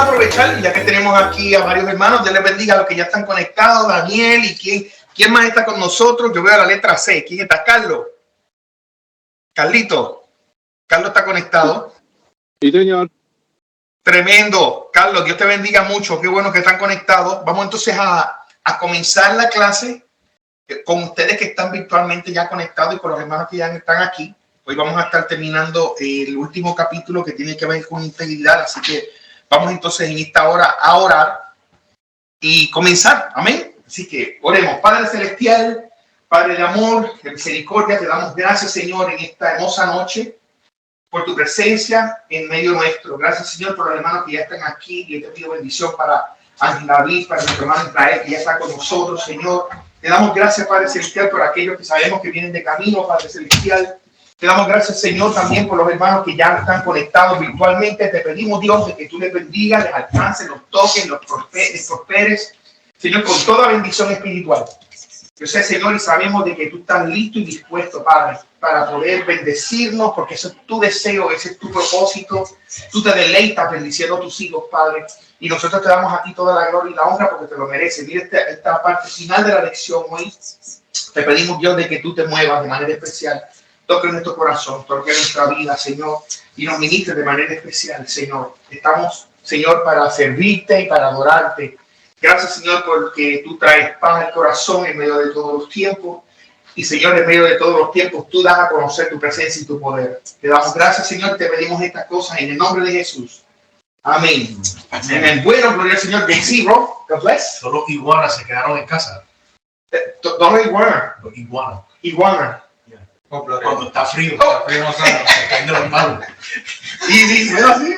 aprovechar, ya que tenemos aquí a varios hermanos, Dios les bendiga a los que ya están conectados, Daniel y quién más está con nosotros. Yo veo la letra C. ¿Quién está? Carlos. Carlito. Carlos está conectado. Sí, señor. Tremendo. Carlos, Dios te bendiga mucho. Qué bueno que están conectados. Vamos entonces a comenzar la clase con ustedes que están virtualmente ya conectados y con los hermanos que ya están aquí. Hoy vamos a estar terminando el último capítulo que tiene que ver con integridad. Así que vamos entonces en esta hora a orar y comenzar. Amén. Así que oremos. Padre Celestial, Padre de amor, de misericordia, te damos gracias, Señor, en esta hermosa noche por tu presencia en medio nuestro. Gracias, Señor, por los hermanos que ya están aquí. Y te pido bendición para Ángel David, para nuestro hermano Israel, que ya está con nosotros, Señor. Te damos gracias, Padre Celestial, por aquellos que sabemos que vienen de camino, Padre Celestial. Te damos gracias, Señor, también por los hermanos que ya están conectados virtualmente. Te pedimos, Dios, de que tú les bendigas, les alcances, los toques, los prosperes, Señor, con toda bendición espiritual. Yo sé, Señor, y sabemos de que tú estás listo y dispuesto, Padre, para poder bendecirnos, porque ese es tu deseo, ese es tu propósito. Tú te deleitas bendiciendo a tus hijos, Padre, y nosotros te damos a ti toda la gloria y la honra porque te lo mereces. Mira esta parte final de la lección hoy. Te pedimos, Dios, de que tú te muevas de manera especial. Toque nuestro corazón, toque nuestra vida, Señor, y nos ministres de manera especial, Señor. Estamos, Señor, para servirte y para adorarte. Gracias, Señor, porque tú traes paz al corazón en medio de todos los tiempos. Y, Señor, en medio de todos los tiempos, tú das a conocer tu presencia y tu poder. Te damos gracias, Señor, te pedimos estas cosas en el nombre de Jesús. Amén. Amén. Bueno, gloria al Señor. Daisy, bro. God bless. Solo iguanas se quedaron en casa. ¿Dónde iguana? Los iguanas. Iguana. Oh, cuando está frío no saben, se caen de los manos. Y bueno, sí.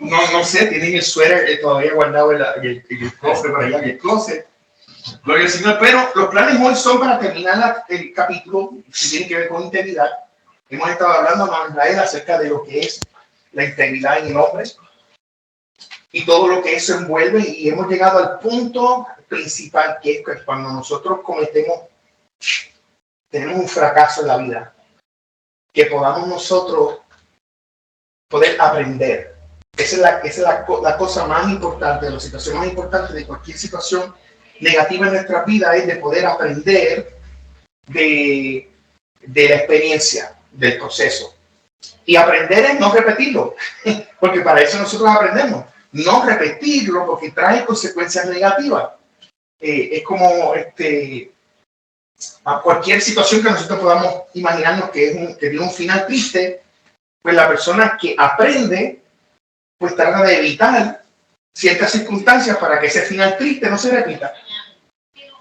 No sé, tienen el suéter todavía guardado en el cofre por allá, en el closet. Gloria al Señor. Pero los planes hoy son para terminar el capítulo que tiene que ver con integridad. Hemos estado hablando con Israel acerca de lo que es la integridad en el hombre y todo lo que eso envuelve, y hemos llegado al punto principal, que es que cuando nosotros tenemos un fracaso en la vida, que podamos nosotros poder aprender. Esa es la cosa más importante, la situación más importante de cualquier situación negativa en nuestra vida, es de poder aprender de la experiencia, del proceso. Y aprender es no repetirlo, porque para eso nosotros aprendemos. No repetirlo porque trae consecuencias negativas. Es como a cualquier situación que nosotros podamos imaginarnos que tiene un final triste, pues la persona que aprende pues trata de evitar ciertas circunstancias para que ese final triste no se repita.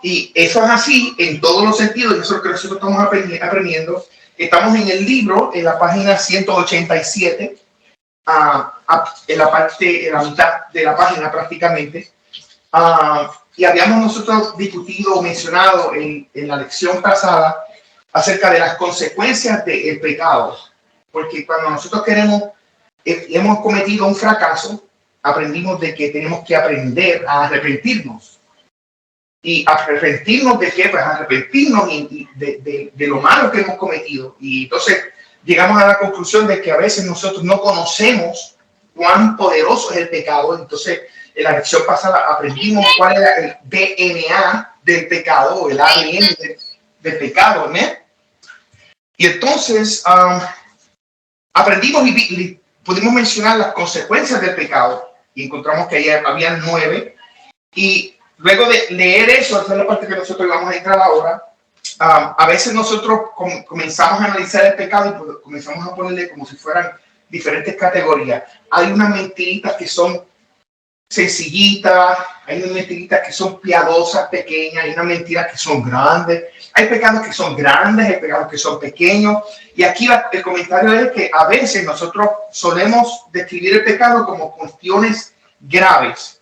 Y eso es así en todos los sentidos, y eso es lo que nosotros estamos aprendiendo. Estamos en el libro, en la página 187, en la mitad de la página prácticamente. Y habíamos nosotros discutido o mencionado en la lección pasada acerca de las consecuencias del pecado. Porque cuando nosotros hemos cometido un fracaso, aprendimos de que tenemos que aprender a arrepentirnos. ¿Y arrepentirnos de qué? Pues arrepentirnos de lo malo que hemos cometido. Y entonces llegamos a la conclusión de que a veces nosotros no conocemos cuán poderoso es el pecado. Entonces, en la lección pasada aprendimos cuál era el DNA del pecado, o el ADN del pecado, ¿no? Y entonces aprendimos y pudimos mencionar las consecuencias del pecado, y encontramos que había 9. Y luego de leer eso, esa es la parte que nosotros vamos a entrar ahora. A veces nosotros comenzamos a analizar el pecado y comenzamos a ponerle como si fueran diferentes categorías. Hay unas mentiritas que son sencillitas, hay unas mentiritas que son piadosas, pequeñas, hay unas mentiras que son grandes, hay pecados que son grandes, hay pecados que son pequeños. Y aquí el comentario es que a veces nosotros solemos describir el pecado como cuestiones graves,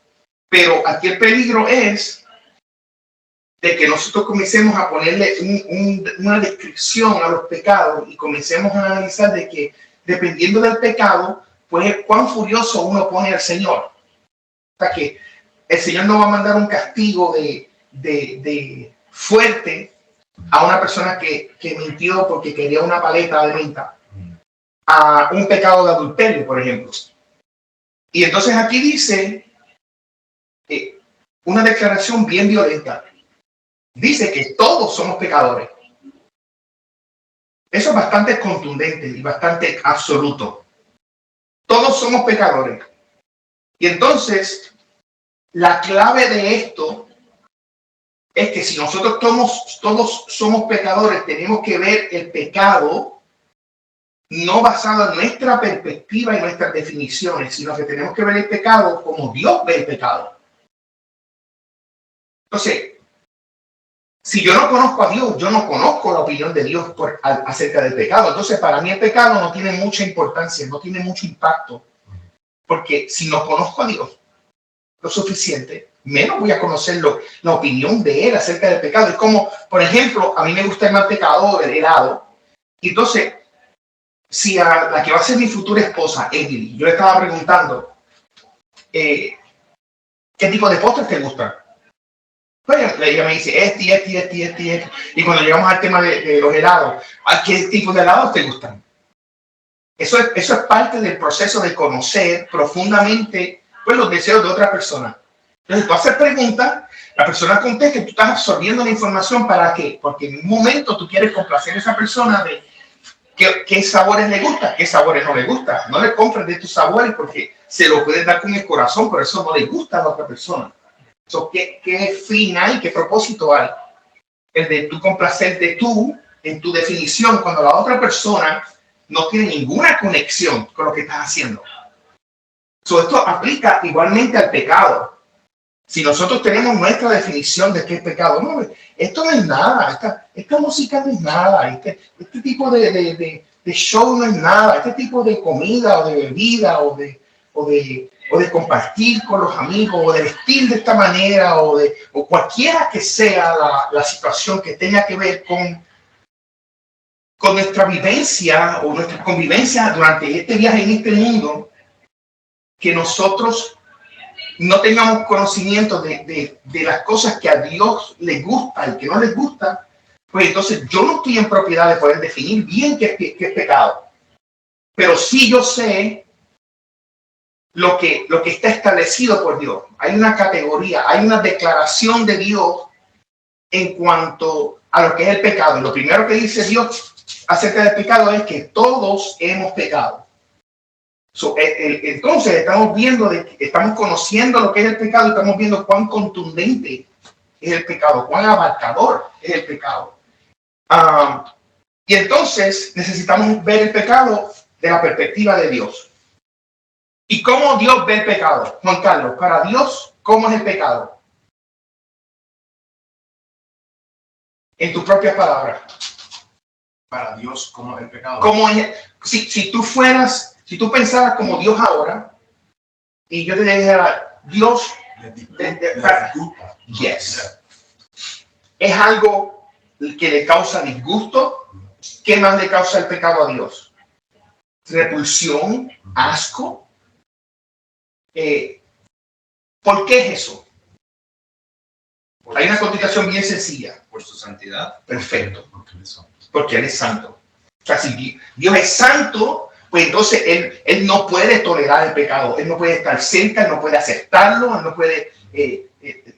pero aquí el peligro es de que nosotros comencemos a ponerle una descripción a los pecados y comencemos a analizar de que dependiendo del pecado, pues cuán furioso uno pone al Señor. O sea que el Señor no va a mandar un castigo de fuerte a una persona que mintió porque quería una paleta de menta, a un pecado de adulterio, por ejemplo. Y entonces aquí dice una declaración bien violenta. Dice que todos somos pecadores. Eso es bastante contundente y bastante absoluto. Todos somos pecadores. Y entonces, la clave de esto es que si nosotros todos somos pecadores, tenemos que ver el pecado no basado en nuestra perspectiva y nuestras definiciones, sino que tenemos que ver el pecado como Dios ve el pecado. Entonces, si yo no conozco a Dios, yo no conozco la opinión de Dios acerca del pecado. Entonces, para mí el pecado no tiene mucha importancia, no tiene mucho impacto. Porque si no conozco a Dios lo suficiente, menos voy a conocer la opinión de Él acerca del pecado. Es como, por ejemplo, a mí me gusta el mantecado, el helado. Y entonces, si a la que va a ser mi futura esposa, Emily, yo le estaba preguntando, ¿qué tipo de postres te gustan? Pues ella me dice, este. Y cuando llegamos al tema de los helados, ¿a qué tipo de helados te gustan? Eso es parte del proceso de conocer profundamente pues, los deseos de otra persona. Entonces tú haces preguntas, la persona contesta y tú estás absorbiendo la información. ¿Para qué? Porque en un momento tú quieres complacer a esa persona de qué sabores le gusta, qué sabores no le gusta. No le compres de tus sabores porque se lo puedes dar con el corazón, pero eso no le gusta a la otra persona. ¿Qué fin hay? ¿Qué propósito hay? El de tú complacerte tú en tu definición cuando la otra persona no tiene ninguna conexión con lo que estás haciendo. Esto aplica igualmente al pecado. Si nosotros tenemos nuestra definición de qué es pecado, no, esto no es nada, esta música no es nada, este tipo de show no es nada, este tipo de comida o de bebida o de compartir con los amigos o de vestir de esta manera o cualquiera que sea la situación que tenga que ver con nuestra vivencia o nuestra convivencia durante este viaje en este mundo, que nosotros no tengamos conocimiento de las cosas que a Dios le gusta y que no les gusta, pues entonces yo no estoy en propiedad de poder definir bien qué es pecado. Pero sí yo sé lo que está establecido por Dios. Hay una categoría, hay una declaración de Dios en cuanto a lo que es el pecado. Y lo primero que dice Dios acerca del pecado es que todos hemos pecado. Entonces estamos conociendo lo que es el pecado y estamos viendo cuán contundente es el pecado, cuán abarcador es el pecado. Y entonces necesitamos ver el pecado de la perspectiva de Dios. ¿Y cómo Dios ve el pecado? Juan Carlos, para Dios, ¿cómo es el pecado? En tus propias palabras. Para Dios, ¿cómo es el pecado? ¿Cómo es? Si tú pensaras como Dios ahora, y yo te dijera, Dios, yes, es algo que le causa disgusto. ¿Qué más le causa el pecado a Dios? Repulsión, asco. ¿Por qué es eso? Hay una contestación bien sencilla. Por su santidad. Perfecto. Porque Él es santo. O sea, si Dios es santo, pues entonces él no puede tolerar el pecado. Él no puede estar cerca, Él no puede aceptarlo, Él no puede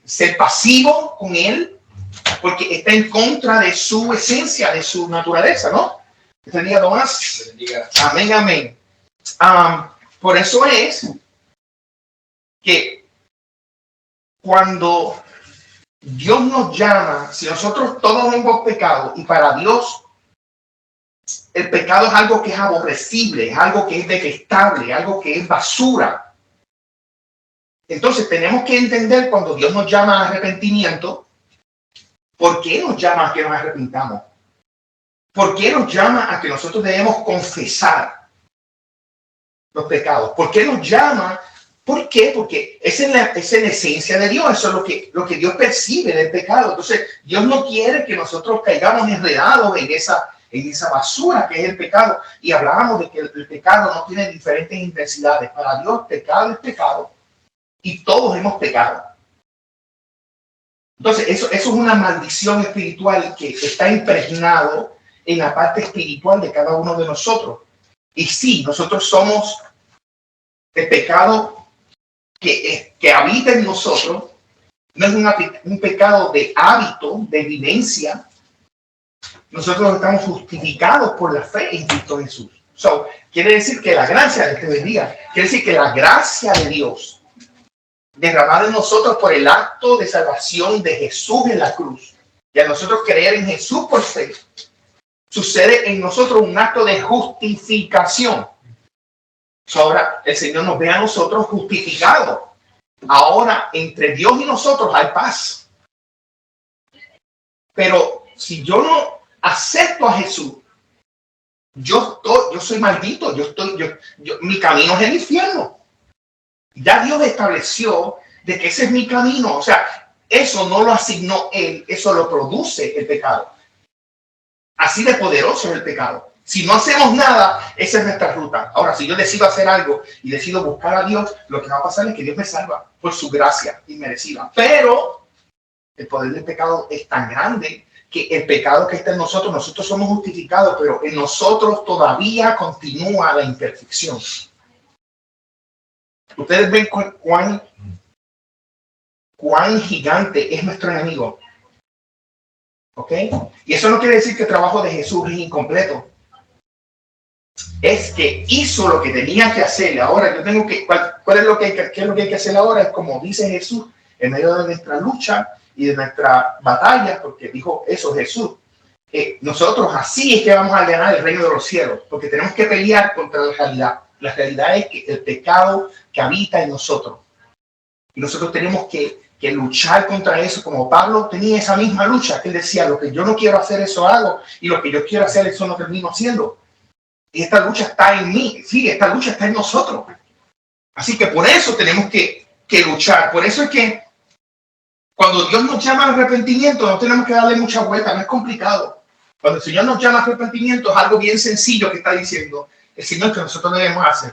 ser pasivo con Él, porque está en contra de su esencia, de su naturaleza, ¿no? Este día, Tomás. Amén, amén. Por eso es que cuando Dios nos llama, si nosotros todos hemos pecado, y para Dios el pecado es algo que es aborrecible, es algo que es detestable, algo que es basura. Entonces tenemos que entender cuando Dios nos llama a arrepentimiento, ¿por qué nos llama a que nos arrepintamos? ¿Por qué nos llama a que nosotros debemos confesar los pecados? ¿Por qué nos llama? ¿Por qué? Porque esa es la esencia de Dios, eso es lo que Dios percibe del pecado. Entonces Dios no quiere que nosotros caigamos enredados en esa basura que es el pecado. Y hablábamos de que el pecado no tiene diferentes intensidades. Para Dios, pecado es pecado. Y todos hemos pecado. Entonces, eso es una maldición espiritual que está impregnado en la parte espiritual de cada uno de nosotros. Y sí, nosotros somos, el pecado que habita en nosotros, no es un pecado de hábito, de vivencia. Nosotros estamos justificados por la fe en Cristo Jesús. So, quiere decir que la gracia de este día, quiere decir que la gracia de Dios derramada en nosotros por el acto de salvación de Jesús en la cruz, y a nosotros creer en Jesús por fe, sucede en nosotros un acto de justificación. So, ahora el Señor nos ve a nosotros justificados. Ahora entre Dios y nosotros hay paz. Pero si yo no acepto a Jesús, yo soy maldito, mi camino es el infierno. Ya Dios estableció de que ese es mi camino. O sea, eso no lo asignó Él, eso lo produce el pecado. Así de poderoso es el pecado. Si no hacemos nada, esa es nuestra ruta. Ahora, si yo decido hacer algo y decido buscar a Dios, lo que va a pasar es que Dios me salva por su gracia inmerecida. Pero el poder del pecado es tan grande que el pecado que está en nosotros somos justificados, pero en nosotros todavía continúa la imperfección. Ustedes ven cuán gigante es nuestro enemigo. ¿Ok? Y eso no quiere decir que el trabajo de Jesús es incompleto. Es que hizo lo que tenía que hacer. Ahora yo tengo que, ¿qué es lo que hay que hacer ahora? Es como dice Jesús, en medio de nuestra lucha y de nuestra batalla, porque dijo eso Jesús. Nosotros así es que vamos a ganar el reino de los cielos, porque tenemos que pelear contra la realidad. La realidad es que el pecado que habita en nosotros. Y nosotros tenemos que luchar contra eso, como Pablo tenía esa misma lucha, que él decía, lo que yo no quiero hacer, eso hago, y lo que yo quiero hacer, eso no termino haciendo. Y esta lucha está en mí, sí, esta lucha está en nosotros. Así que por eso tenemos que luchar. Por eso es que cuando Dios nos llama al arrepentimiento, no tenemos que darle mucha vuelta, no es complicado. Cuando el Señor nos llama al arrepentimiento, es algo bien sencillo que está diciendo el Señor que nosotros debemos hacer.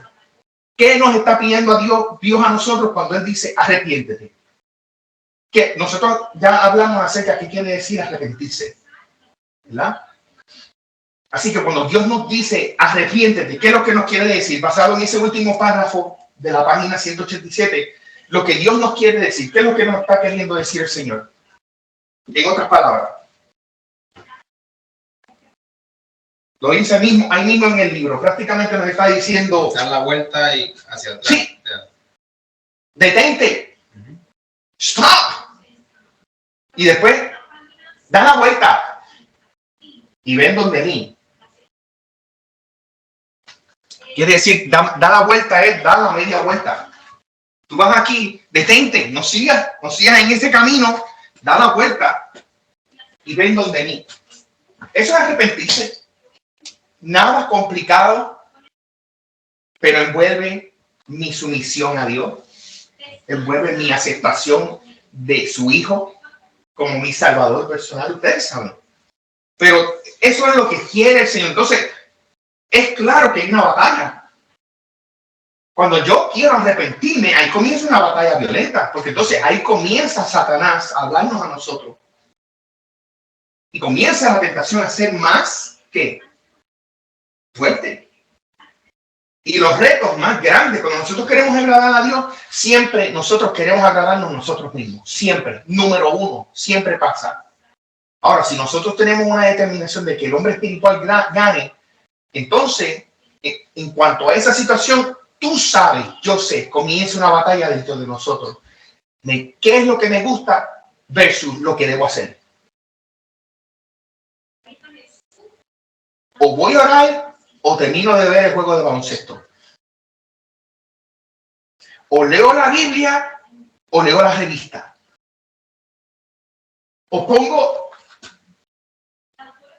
¿Qué nos está pidiendo a Dios a nosotros cuando Él dice arrepiéntete? Que nosotros ya hablamos acerca de qué quiere decir arrepentirse, ¿verdad? Así que cuando Dios nos dice arrepiéntete, ¿qué es lo que nos quiere decir? Basado en ese último párrafo de la página 187, lo que Dios nos quiere decir, ¿qué es lo que nos está queriendo decir el Señor? En otras palabras, lo dice ahí mismo en el libro, prácticamente nos está diciendo... Dar la vuelta y hacia atrás. Sí, detente, stop, y después da la vuelta y ven donde mí. Quiere decir, da la vuelta es dar la media vuelta. Tú vas aquí, detente, no sigas en ese camino, da la vuelta y ven donde mí. Eso es arrepentirse. Nada complicado, pero envuelve mi sumisión a Dios, envuelve mi aceptación de su Hijo como mi Salvador personal. Ustedes saben. Pero eso es lo que quiere el Señor. Entonces, es claro que hay una batalla. Cuando yo quiero arrepentirme, ahí comienza una batalla violenta, porque entonces ahí comienza Satanás a hablarnos a nosotros. Y comienza la tentación a ser más que fuerte. Y los retos más grandes, cuando nosotros queremos agradar a Dios, siempre nosotros queremos agradarnos nosotros mismos. Siempre, número uno, siempre pasa. Ahora, si nosotros tenemos una determinación de que el hombre espiritual gane, entonces, en cuanto a esa situación, tú sabes, yo sé, comienza una batalla dentro de nosotros de qué es lo que me gusta versus lo que debo hacer. O voy a orar o termino de ver el juego de baloncesto. O leo la Biblia o leo la revista. O pongo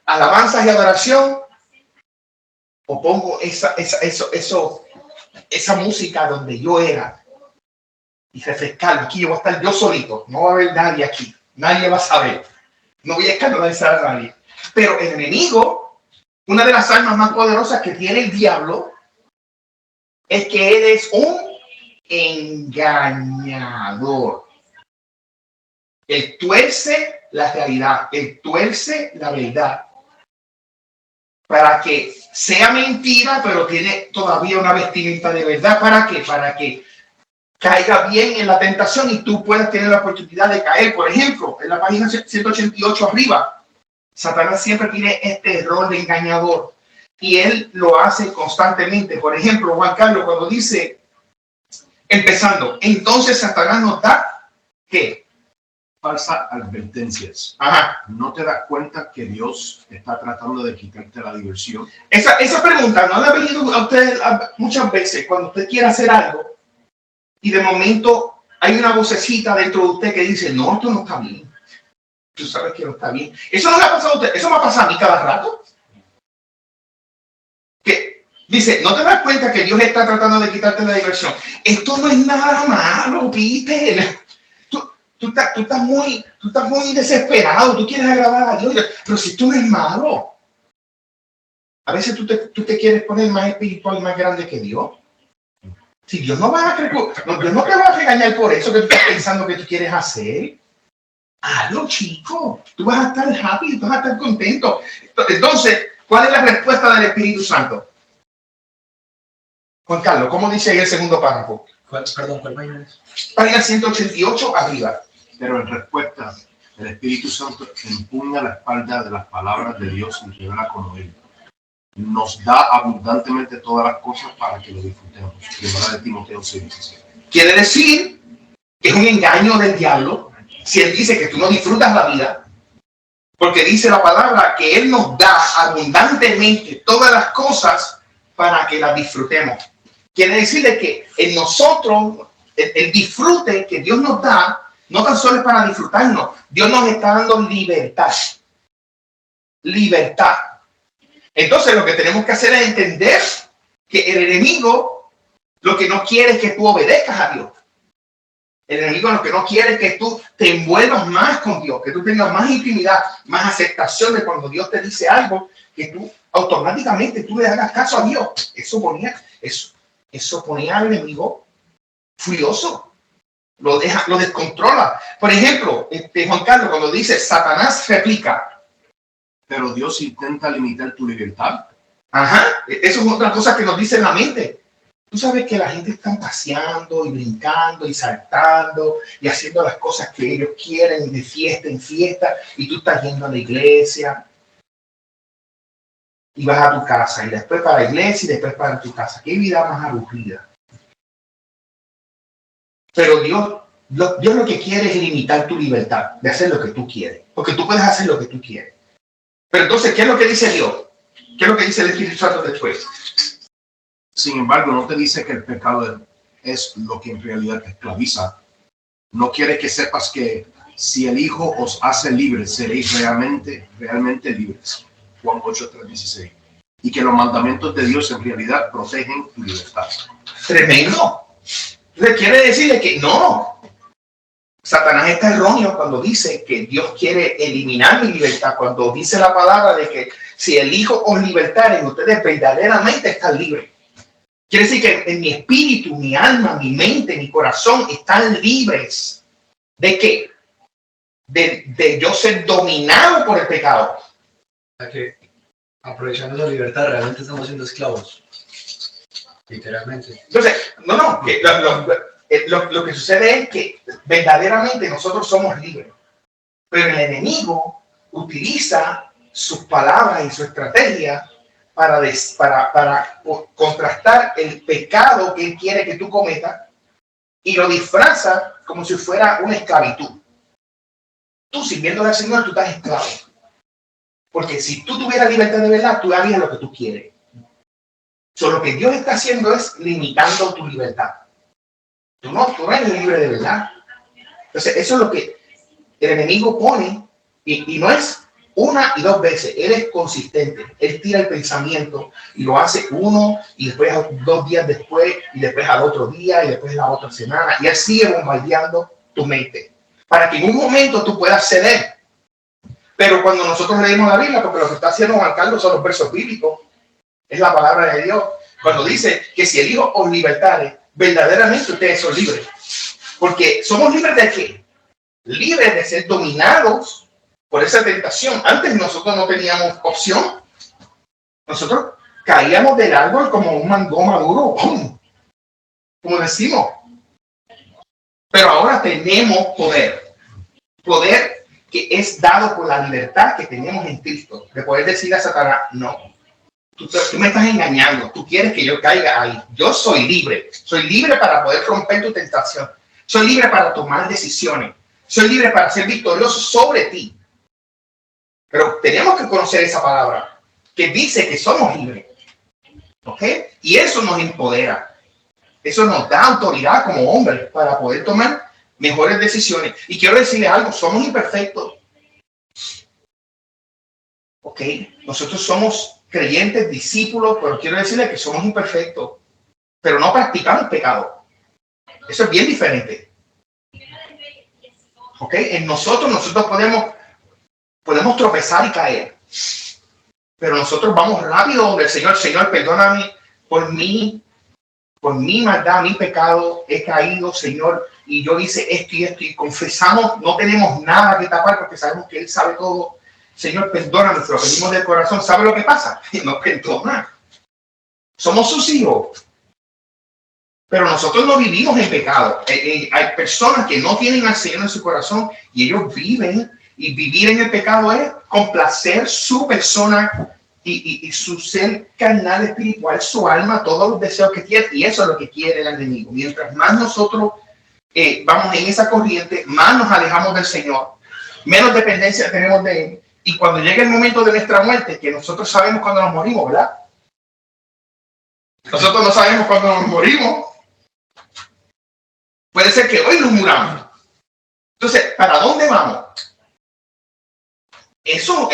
alabanzas y adoración o pongo esa música donde yo era y refrescarme. Aquí yo voy a estar yo solito, no va a haber nadie aquí, nadie va a saber, no voy a escandalizar a nadie. Pero el enemigo, una de las armas más poderosas que tiene el diablo, es que él es un engañador. Él tuerce la realidad, él tuerce la verdad para que sea mentira, pero tiene todavía una vestimenta de verdad. ¿Para qué? Para que caiga bien en la tentación y tú puedas tener la oportunidad de caer. Por ejemplo, en la página 188 arriba, Satanás siempre tiene este error de engañador y él lo hace constantemente. Por ejemplo, Juan Carlos, cuando dice, empezando, entonces Satanás nos da, ¿qué? Falsas advertencias. Ajá. ¿No te das cuenta que Dios está tratando de quitarte la diversión? Esa pregunta no le ha venido a usted muchas veces cuando usted quiere hacer algo y de momento hay una vocecita dentro de usted que dice, no, esto no está bien. Tú sabes que no está bien. Eso no le ha pasado a usted, eso me ha pasado a mí cada rato. Que dice, ¿no te das cuenta que Dios está tratando de quitarte la diversión? Esto no es nada malo, Peter. Tú estás muy desesperado, tú quieres agradar a Dios, pero si tú no es malo. A veces tú te quieres poner más espiritual y más grande que Dios. Si Dios no va a Dios no te va a regañar por eso que tú estás pensando que tú quieres hacer. Hazlo, chico. Tú vas a estar happy, tú vas a estar contento. Entonces, ¿cuál es la respuesta del Espíritu Santo? Juan Carlos, ¿cómo dice ahí el segundo párrafo? Perdón, ¿cuál página es? Página 188 arriba. Pero en respuesta, el Espíritu Santo empuña la espalda de las palabras de Dios y revela como Él. Nos da abundantemente todas las cosas para que lo disfrutemos. Primera de Timoteo 6:17. Quiere decir que es un engaño del diablo si él dice que tú no disfrutas la vida, porque dice la palabra que él nos da abundantemente todas las cosas para que las disfrutemos. Quiere decirle que en nosotros el disfrute que Dios nos da no tan solo es para disfrutarnos, Dios nos está dando libertad. Libertad. Entonces lo que tenemos que hacer es entender que el enemigo lo que no quiere es que tú obedezcas a Dios. El enemigo lo que no quiere es que tú te envuelvas más con Dios, que tú tengas más intimidad, más aceptación de cuando Dios te dice algo, que tú automáticamente tú le hagas caso a Dios. Eso ponía al enemigo furioso. Lo descontrola. Por ejemplo, Juan Carlos, cuando dice Satanás replica. Pero Dios intenta limitar tu libertad. Ajá, eso es otra cosa que nos dice en la mente. Tú sabes que la gente está paseando y brincando y saltando y haciendo las cosas que ellos quieren de fiesta en fiesta y tú estás yendo a la iglesia y vas a tu casa y después para la iglesia y después para tu casa. Qué vida más aburrida. Pero Dios lo que quiere es limitar tu libertad de hacer lo que tú quieres, porque tú puedes hacer lo que tú quieres. Pero entonces, ¿qué es lo que dice Dios? ¿Qué es lo que dice el Espíritu Santo después? Sin embargo, no te dice que el pecado es lo que en realidad te esclaviza. No quiere que sepas que si el Hijo os hace libres, seréis realmente libres. Juan 8:3-16. Y que los mandamientos de Dios en realidad protegen tu libertad. Tremendo. Entonces quiere decirle que no. Satanás está erróneo cuando dice que Dios quiere eliminar mi libertad. Cuando dice la palabra de que si el Hijo os libertare, ustedes verdaderamente están libres. Quiere decir que en mi espíritu, mi alma, mi mente, mi corazón están libres. ¿De qué? De yo ser dominado por el pecado. O sea que aprovechando esa libertad realmente estamos siendo esclavos. Literalmente. Entonces, lo que sucede es que verdaderamente nosotros somos libres. Pero el enemigo utiliza sus palabras y su estrategia para contrastar el pecado que él quiere que tú cometas y lo disfraza como si fuera una esclavitud. Tú sirviendo al Señor, tú estás esclavo. Porque si tú tuvieras libertad de verdad, tú harías lo que tú quieres. Lo que Dios está haciendo es limitando tu libertad. Tú no eres libre de verdad. Entonces, eso es lo que el enemigo pone y no es una y dos veces. Él es consistente. Él tira el pensamiento y lo hace uno y después 2 días después y después al otro día y después la otra semana y así sigue bombardeando tu mente para que en un momento tú puedas ceder. Pero cuando nosotros leemos la Biblia, porque lo que está haciendo Juan Carlos son los versos bíblicos, es la palabra de Dios, cuando dice que si el Hijo os libertare, verdaderamente ustedes son libres. Porque somos libres de ¿qué? Libres de ser dominados por esa tentación. Antes nosotros no teníamos opción. Nosotros caíamos del árbol como un mango maduro, ¡pum! Como decimos. Pero ahora tenemos poder. Poder que es dado por la libertad que tenemos en Cristo. De poder decir a Satanás, no, tú me estás engañando. Tú quieres que yo caiga ahí. Yo soy libre. Soy libre para poder romper tu tentación. Soy libre para tomar decisiones. Soy libre para ser victorioso sobre ti. Pero tenemos que conocer esa palabra que dice que somos libres. ¿Ok? Y eso nos empodera. Eso nos da autoridad como hombres para poder tomar mejores decisiones. Y quiero decirles algo, somos imperfectos. ¿Ok? Nosotros somos creyentes, discípulos, pero quiero decirles que somos imperfectos. Pero no practicamos pecado. Eso es bien diferente. ¿Ok? En nosotros podemos tropezar y caer. Pero nosotros vamos rápido donde el Señor. Señor, perdóname por mi maldad, mi pecado. He caído, Señor, y yo hice esto y esto. Y confesamos, no tenemos nada que tapar porque sabemos que Él sabe todo. Señor, perdóname, se lo pedimos del corazón. ¿Sabe lo que pasa? Nos perdona. Somos sus hijos. Pero nosotros no vivimos en pecado. Hay personas que no tienen al Señor en su corazón y ellos viven. Y vivir en el pecado es complacer su persona y su ser carnal, espiritual, su alma, todos los deseos que tiene. Y eso es lo que quiere el enemigo. Mientras más nosotros vamos en esa corriente, más nos alejamos del Señor, menos dependencia tenemos de Él. Y cuando llegue el momento de nuestra muerte, que nosotros sabemos cuando nos morimos, ¿verdad? Nosotros no sabemos cuando nos morimos. Puede ser que hoy nos muramos. Entonces, ¿para dónde vamos? Eso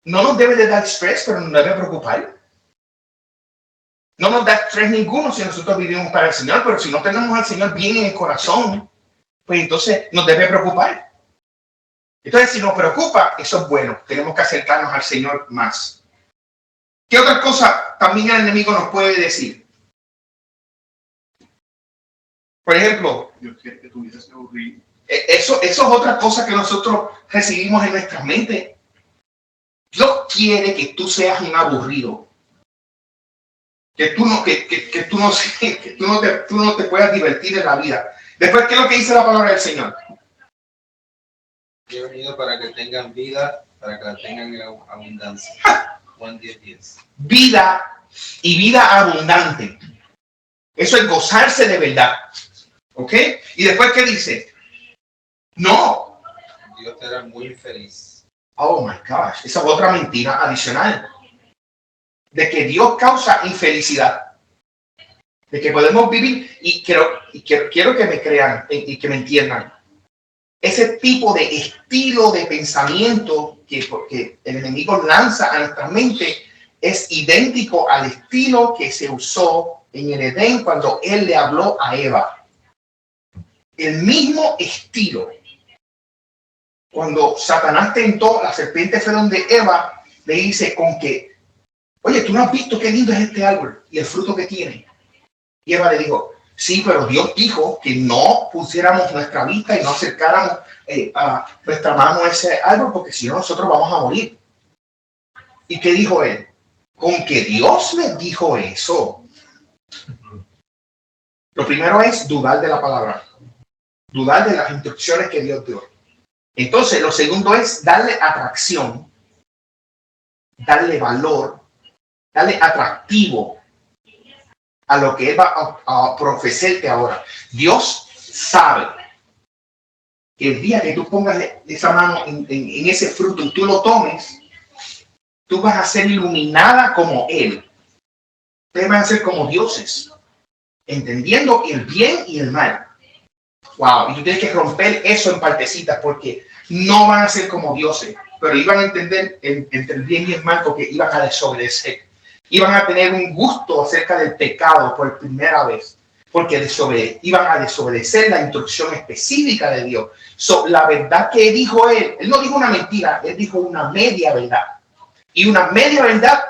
no nos debe de dar estrés, pero nos debe preocupar. No nos da estrés ninguno si nosotros vivimos para el Señor, pero si no tenemos al Señor bien en el corazón, pues entonces nos debe preocupar. Entonces, si nos preocupa, eso es bueno. Tenemos que acercarnos al Señor más. ¿Qué otra cosa también el enemigo nos puede decir? Por ejemplo, Dios quiere que tu vida sea aburrida. Eso es otra cosa que nosotros recibimos en nuestra mente. Dios quiere que tú seas un aburrido. Que tú no te puedas divertir en la vida. Después, ¿qué es lo que dice la palabra del Señor? Yo he venido para que tengan vida, para que la tengan en abundancia. Juan 10:10. Vida y vida abundante. Eso es gozarse de verdad. ¿Ok? Y después, ¿qué dice? No. Dios te hará muy feliz. Oh my gosh, esa es otra mentira adicional. De que Dios causa infelicidad. De que podemos vivir, y quiero que me crean y que me entiendan. Ese tipo de estilo de pensamiento que el enemigo lanza a nuestra mente es idéntico al estilo que se usó en el Edén cuando él le habló a Eva. El mismo estilo. Cuando Satanás tentó, la serpiente fue donde Eva le dice con que, oye, ¿tú no has visto qué lindo es este árbol y el fruto que tiene? Y Eva le dijo, sí, pero Dios dijo que no pusiéramos nuestra vista y no acercáramos a nuestra mano a ese árbol porque si no nosotros vamos a morir. ¿Y qué dijo él? Con que Dios le dijo eso. Lo primero es dudar de la palabra. Dudar de las instrucciones que Dios dio. Entonces, lo segundo es darle atracción, darle valor, darle atractivo a lo que Él va a ofrecerte ahora. Dios sabe que el día que tú pongas esa mano en ese fruto y tú lo tomes, tú vas a ser iluminada como Él. Ustedes van a ser como dioses, entendiendo el bien y el mal. Wow, y tú tienes que romper eso en partecitas porque no van a ser como dioses, pero iban a entender entre el bien y el mal porque iban a desobedecer. Iban a tener un gusto acerca del pecado por primera vez, porque iban a desobedecer la instrucción específica de Dios. La verdad que dijo él no dijo una mentira, él dijo una media verdad. Y una media verdad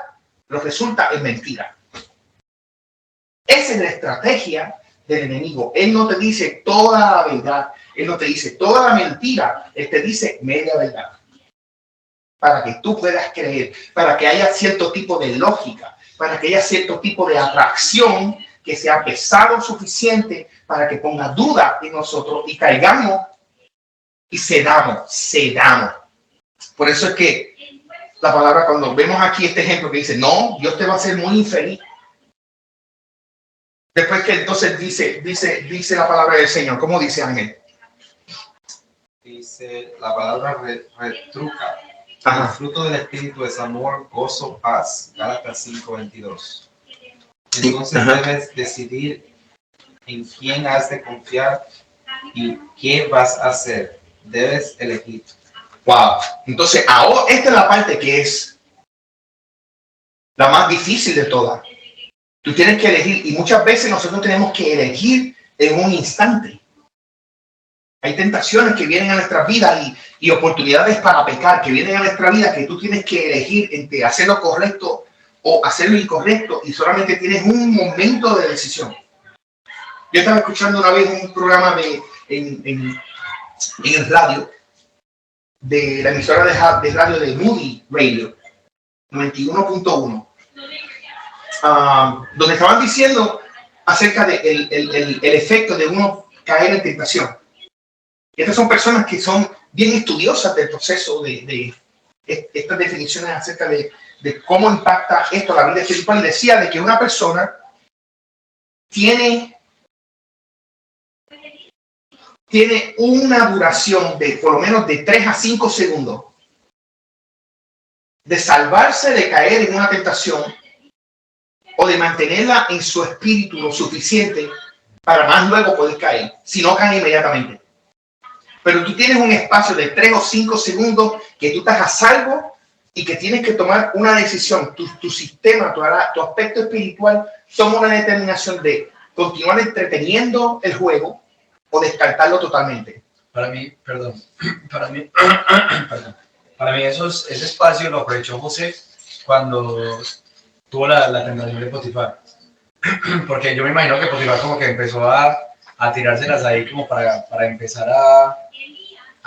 lo resulta en mentira. Esa es la estrategia del enemigo. Él no te dice toda la verdad, él no te dice toda la mentira, él te dice media verdad. Para que tú puedas creer, para que haya cierto tipo de lógica, para que haya cierto tipo de atracción que sea pesado suficiente para que ponga duda en nosotros y caigamos y cedamos. Por eso es que la palabra, cuando vemos aquí este ejemplo que dice, no, Dios te va a hacer muy infeliz. Después que entonces dice la palabra del Señor, ¿cómo dice Ángel? Dice la palabra retruca. Ajá. El fruto del Espíritu es amor, gozo, paz. Gálatas 5:22. Entonces debes decidir en quién has de confiar y qué vas a hacer. Debes elegir. Wow. Entonces, ahora esta es la parte que es la más difícil de todas. Tú tienes que elegir, y muchas veces nosotros tenemos que elegir en un instante. Hay tentaciones que vienen a nuestra vida y oportunidades para pecar que vienen a nuestra vida que tú tienes que elegir entre hacer lo correcto o hacer lo incorrecto, y solamente tienes un momento de decisión. Yo estaba escuchando una vez un programa en el radio, de la emisora de radio de Moody Radio 91.1, donde estaban diciendo acerca del el efecto de uno caer en tentación. Y estas son personas que son bien estudiosas del proceso de estas definiciones acerca de cómo impacta esto la vida espiritual, y decía de que una persona tiene una duración de por lo menos de 3 a 5 segundos de salvarse de caer en una tentación o de mantenerla en su espíritu lo suficiente para más luego poder caer, si no cae inmediatamente. Pero tú tienes un espacio de 3 o 5 segundos que tú estás a salvo y que tienes que tomar una decisión. Tu sistema, tu aspecto espiritual toma una determinación de continuar entreteniendo el juego o descartarlo totalmente. Para mí, ese espacio lo aprovechó José cuando tuvo la tentación de Potifar. Porque yo me imagino que Potifar como que empezó a tirárselas ahí como para empezar a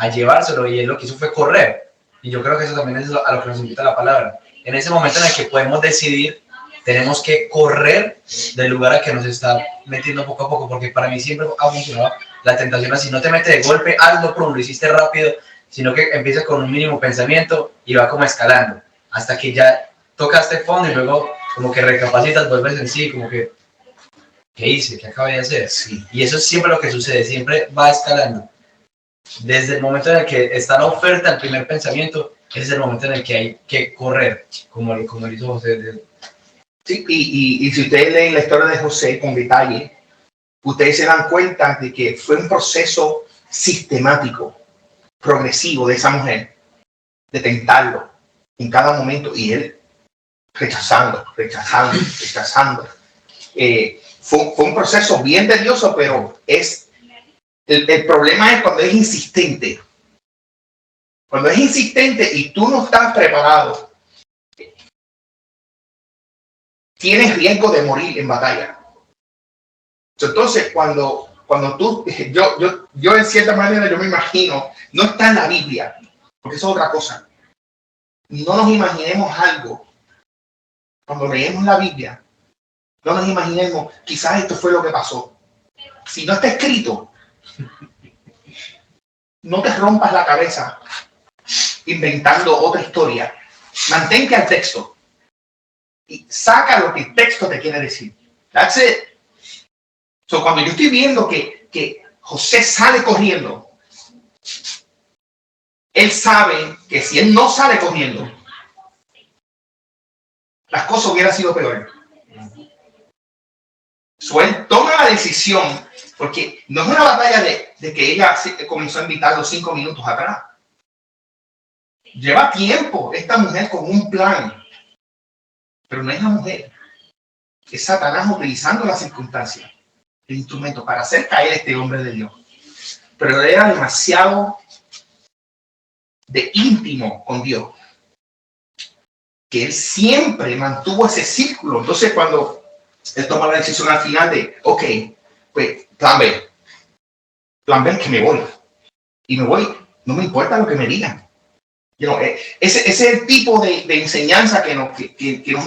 llevárselo, y él lo que hizo fue correr. Y yo creo que eso también es a lo que nos invita la palabra. En ese momento en el que podemos decidir, tenemos que correr del lugar a que nos está metiendo poco a poco, porque para mí siempre ha funcionado la tentación así: no te metes de golpe, hazlo, prum, lo hiciste rápido, sino que empiezas con un mínimo pensamiento y va como escalando, hasta que ya tocaste fondo y luego como que recapacitas, vuelves en sí, como que, ¿qué hice? ¿Qué acabé de hacer? Sí. Y eso es siempre lo que sucede, siempre va escalando. Desde el momento en el que está la oferta, el primer pensamiento, ese es el momento en el que hay que correr, como lo hizo José. Sí, y si ustedes leen la historia de José con detalle, ustedes se dan cuenta de que fue un proceso sistemático, progresivo de esa mujer, de tentarlo en cada momento, y él rechazando. Fue un proceso bien tedioso, pero el problema es cuando es insistente. Cuando es insistente y tú no estás preparado, tienes riesgo de morir en batalla. Entonces, cuando tú, yo en cierta manera, yo me imagino, no está en la Biblia, porque eso es otra cosa. No nos imaginemos algo. Cuando leemos la Biblia, no nos imaginemos, quizás esto fue lo que pasó. Si no está escrito, no te rompas la cabeza inventando otra historia. Mantente al texto y saca lo que el texto te quiere decir. That's it. So, cuando yo estoy viendo que José sale corriendo, él sabe que si él no sale corriendo, las cosas hubieran sido peores. So, él toma la decisión, porque no es una batalla de que ella comenzó a invitarlo 5 minutos atrás. Lleva tiempo esta mujer con un plan, pero no es la mujer. Es Satanás utilizando las circunstancias, el instrumento, para hacer caer a este hombre de Dios. Pero él era demasiado de íntimo con Dios, que él siempre mantuvo ese círculo. Entonces, cuando él toma la decisión al final de, ok, pues plan B es que me voy. Y me voy, no me importa lo que me digan. Ese es el tipo de enseñanza que nos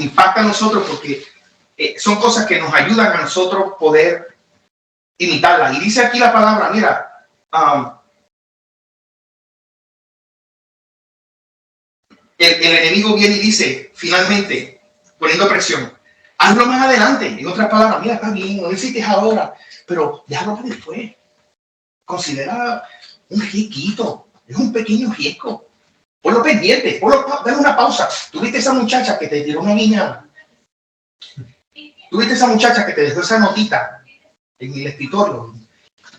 impacta a nosotros, porque son cosas que nos ayudan a nosotros poder imitarlas. Y dice aquí la palabra, mira, el enemigo viene y dice, finalmente, poniendo presión, hazlo más adelante. En otras palabras, mira, está bien, no lo hiciste ahora, pero déjalo para después. Considera un riesguito, es un pequeño riesgo. Ponlo pendiente, dale una pausa. ¿Tuviste esa muchacha que te tiró una niña? ¿Tuviste esa muchacha que te dejó esa notita en el escritorio?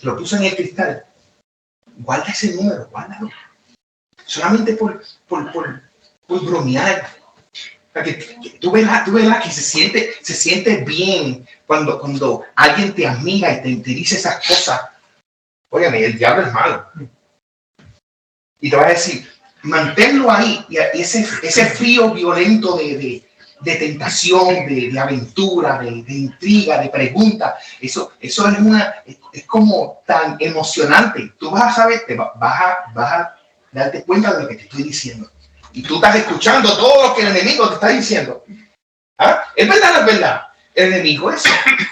Lo puso en el cristal. Guarda ese número, guárdalo. Solamente por bromear. Que tú verás que se siente bien cuando alguien te amiga y te dice esas cosas. Óyeme, el diablo es malo. Y te va a decir, manténlo ahí. Y ese frío violento de tentación, de aventura, de intriga, de pregunta, eso es como tan emocionante. Tú vas a saber, vas a darte cuenta de lo que te estoy diciendo. Y tú estás escuchando todo lo que el enemigo te está diciendo. ¿Ah? ¿Es verdad o no es verdad? El enemigo es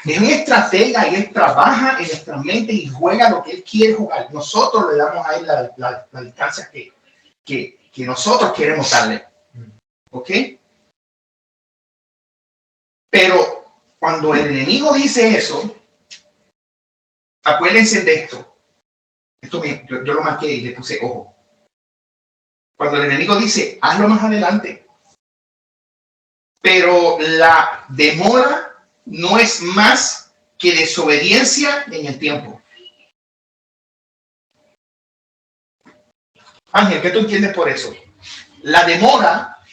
un estratega y él trabaja en nuestra mente y juega lo que él quiere jugar. Nosotros le damos a él la distancia que nosotros queremos darle. ¿Ok? Pero cuando el enemigo dice eso, acuérdense de esto. Yo lo marqué y le puse ojo. Cuando el enemigo dice, hazlo más adelante. Pero la demora no es más que desobediencia en el tiempo. Ángel, ¿qué tú entiendes por eso? La demora,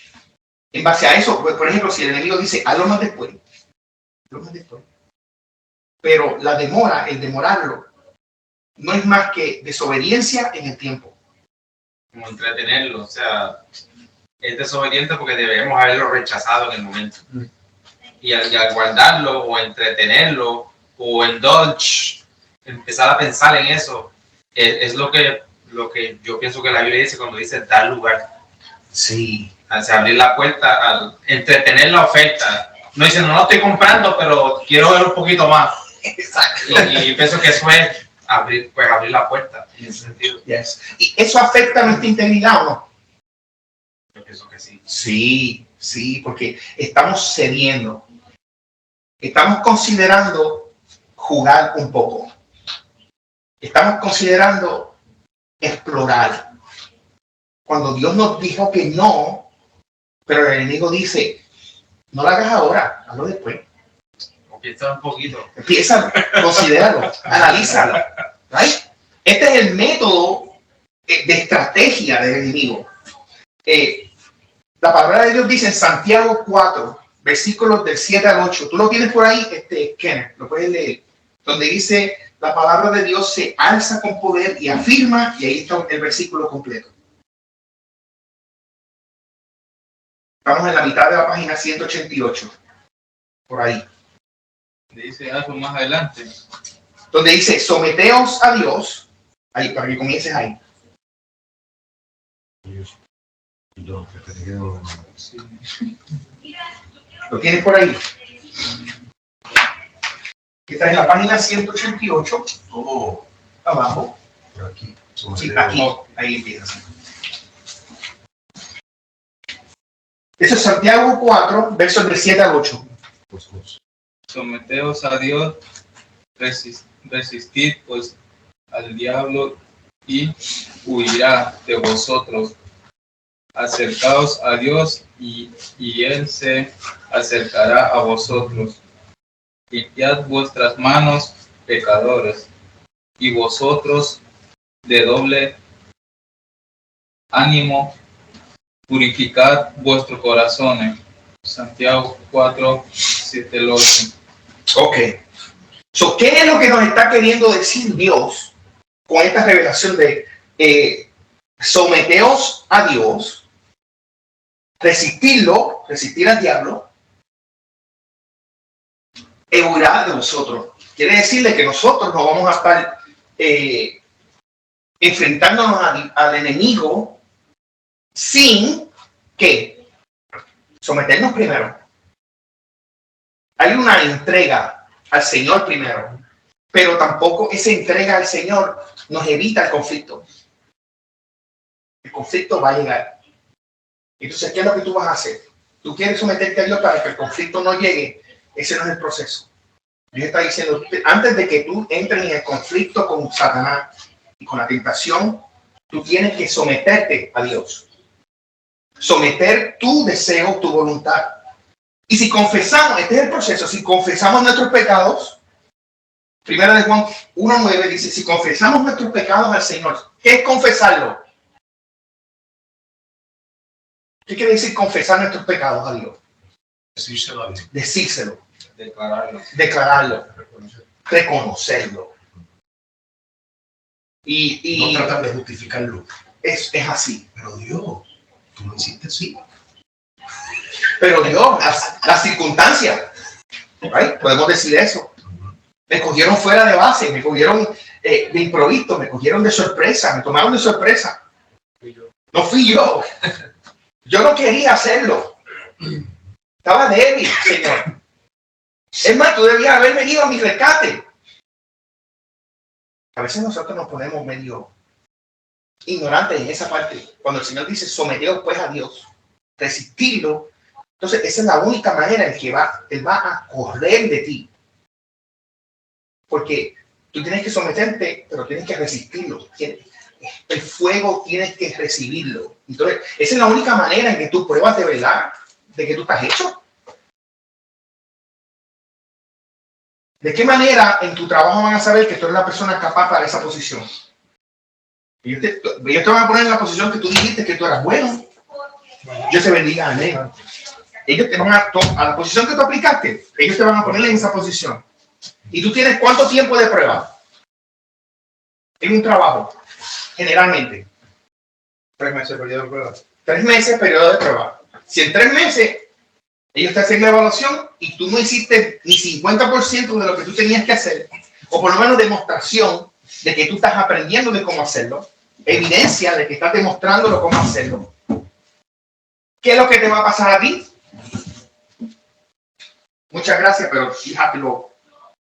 en base a eso, por ejemplo, si el enemigo dice, hazlo más después. Pero la demora, el demorarlo, no es más que desobediencia en el tiempo. Como entretenerlo, o sea, es desobediente porque debemos haberlo rechazado en el momento. Y al guardarlo o entretenerlo o indulge, empezar a pensar en eso, es lo que yo pienso que la Biblia dice cuando dice dar lugar. Sí. O sea, abrir la puerta, al entretener la oferta. No dice, no lo estoy comprando, pero quiero ver un poquito más. Exacto. Y pienso que eso es abrir la puerta en ese sentido. Yes. ¿Y eso afecta nuestra integridad o no? Yo pienso que sí. Sí, porque estamos cediendo. Estamos considerando jugar un poco. Estamos considerando explorar. Cuando Dios nos dijo que no, pero el enemigo dice, no lo hagas ahora, hazlo después. O piensa un poquito. Empieza, considéralo, analízalo. ¿Right? Este es el método de estrategia del enemigo. La palabra de Dios dice en Santiago 4, versículos del 7 al 8. Tú lo tienes por ahí, Kenneth, lo puedes leer. Donde dice, la palabra de Dios se alza con poder y afirma, y ahí está el versículo completo. Estamos en la mitad de la página 188. Por ahí. Dice algo más adelante. Donde dice, someteos a Dios. Ahí, para que comiences ahí. ¿Lo tienes por ahí? Está en la página 188. Oh, Abajo. aquí. Sí, aquí. Ahí empieza. Eso es Santiago 4, versos del 7 al 8. Someteos a Dios, resistid pues al diablo y huirá de vosotros. Acercaos a Dios y él se acercará a vosotros. Limpiad vuestras manos, pecadores, y vosotros de doble ánimo, purificad vuestros corazones. Santiago 4, 7 al 8. Ok. So, ¿qué es lo que nos está queriendo decir Dios con esta revelación de someteos a Dios, resistir al diablo, e huirá de vosotros? Quiere decirle que nosotros no vamos a estar enfrentándonos al enemigo sin que someternos primero. Hay una entrega al Señor primero, pero tampoco esa entrega al Señor nos evita el conflicto. El conflicto va a llegar. Entonces, ¿qué es lo que tú vas a hacer? Tú quieres someterte a Dios para que el conflicto no llegue. Ese no es el proceso. Dios está diciendo, antes de que tú entres en el conflicto con Satanás y con la tentación, tú tienes que someterte a Dios. Someter tu deseo, tu voluntad. Y si confesamos, este es el proceso, si confesamos nuestros pecados, Primera de Juan 1:9 dice, si confesamos nuestros pecados al Señor, ¿qué es confesarlo? ¿Qué quiere decir confesar nuestros pecados a Dios? Decírselo a Dios. Decírselo. Declararlo. Reconocerlo. Y No tratar de justificarlo. Es así. Pero Dios, tú lo hiciste así. Pero Dios, las circunstancias, ¿right? Podemos decir eso. Me cogieron fuera de base, me cogieron de improviso, me cogieron de sorpresa, me tomaron de sorpresa. No fui yo. Yo no quería hacerlo. Estaba débil, Señor. Es más, tú debías haber venido a mi rescate. A veces nosotros nos ponemos medio ignorantes en esa parte. Cuando el Señor dice, someteos pues a Dios, resistirlo. Entonces, esa es la única manera en que Él va a correr de ti. Porque tú tienes que someterte, pero tienes que resistirlo. El fuego tienes que recibirlo. Entonces, esa es la única manera en que tú pruebas de verdad de que tú estás hecho. ¿De qué manera en tu trabajo van a saber que tú eres la persona capaz para esa posición? Ellos te van a poner en la posición que tú dijiste que tú eras bueno. Dios te bendiga, amén. Ellos te van a la posición que tú aplicaste, ellos te van a poner en esa posición. ¿Y tú tienes cuánto tiempo de prueba? En un trabajo, generalmente. 3 meses periodo de prueba. 3 meses periodo de prueba. Si en 3 meses ellos te hacen la evaluación y tú no hiciste ni 50% de lo que tú tenías que hacer, o por lo menos demostración de que tú estás aprendiendo de cómo hacerlo, evidencia de que estás demostrándolo cómo hacerlo, ¿qué es lo que te va a pasar a ti? Muchas gracias, pero fíjate,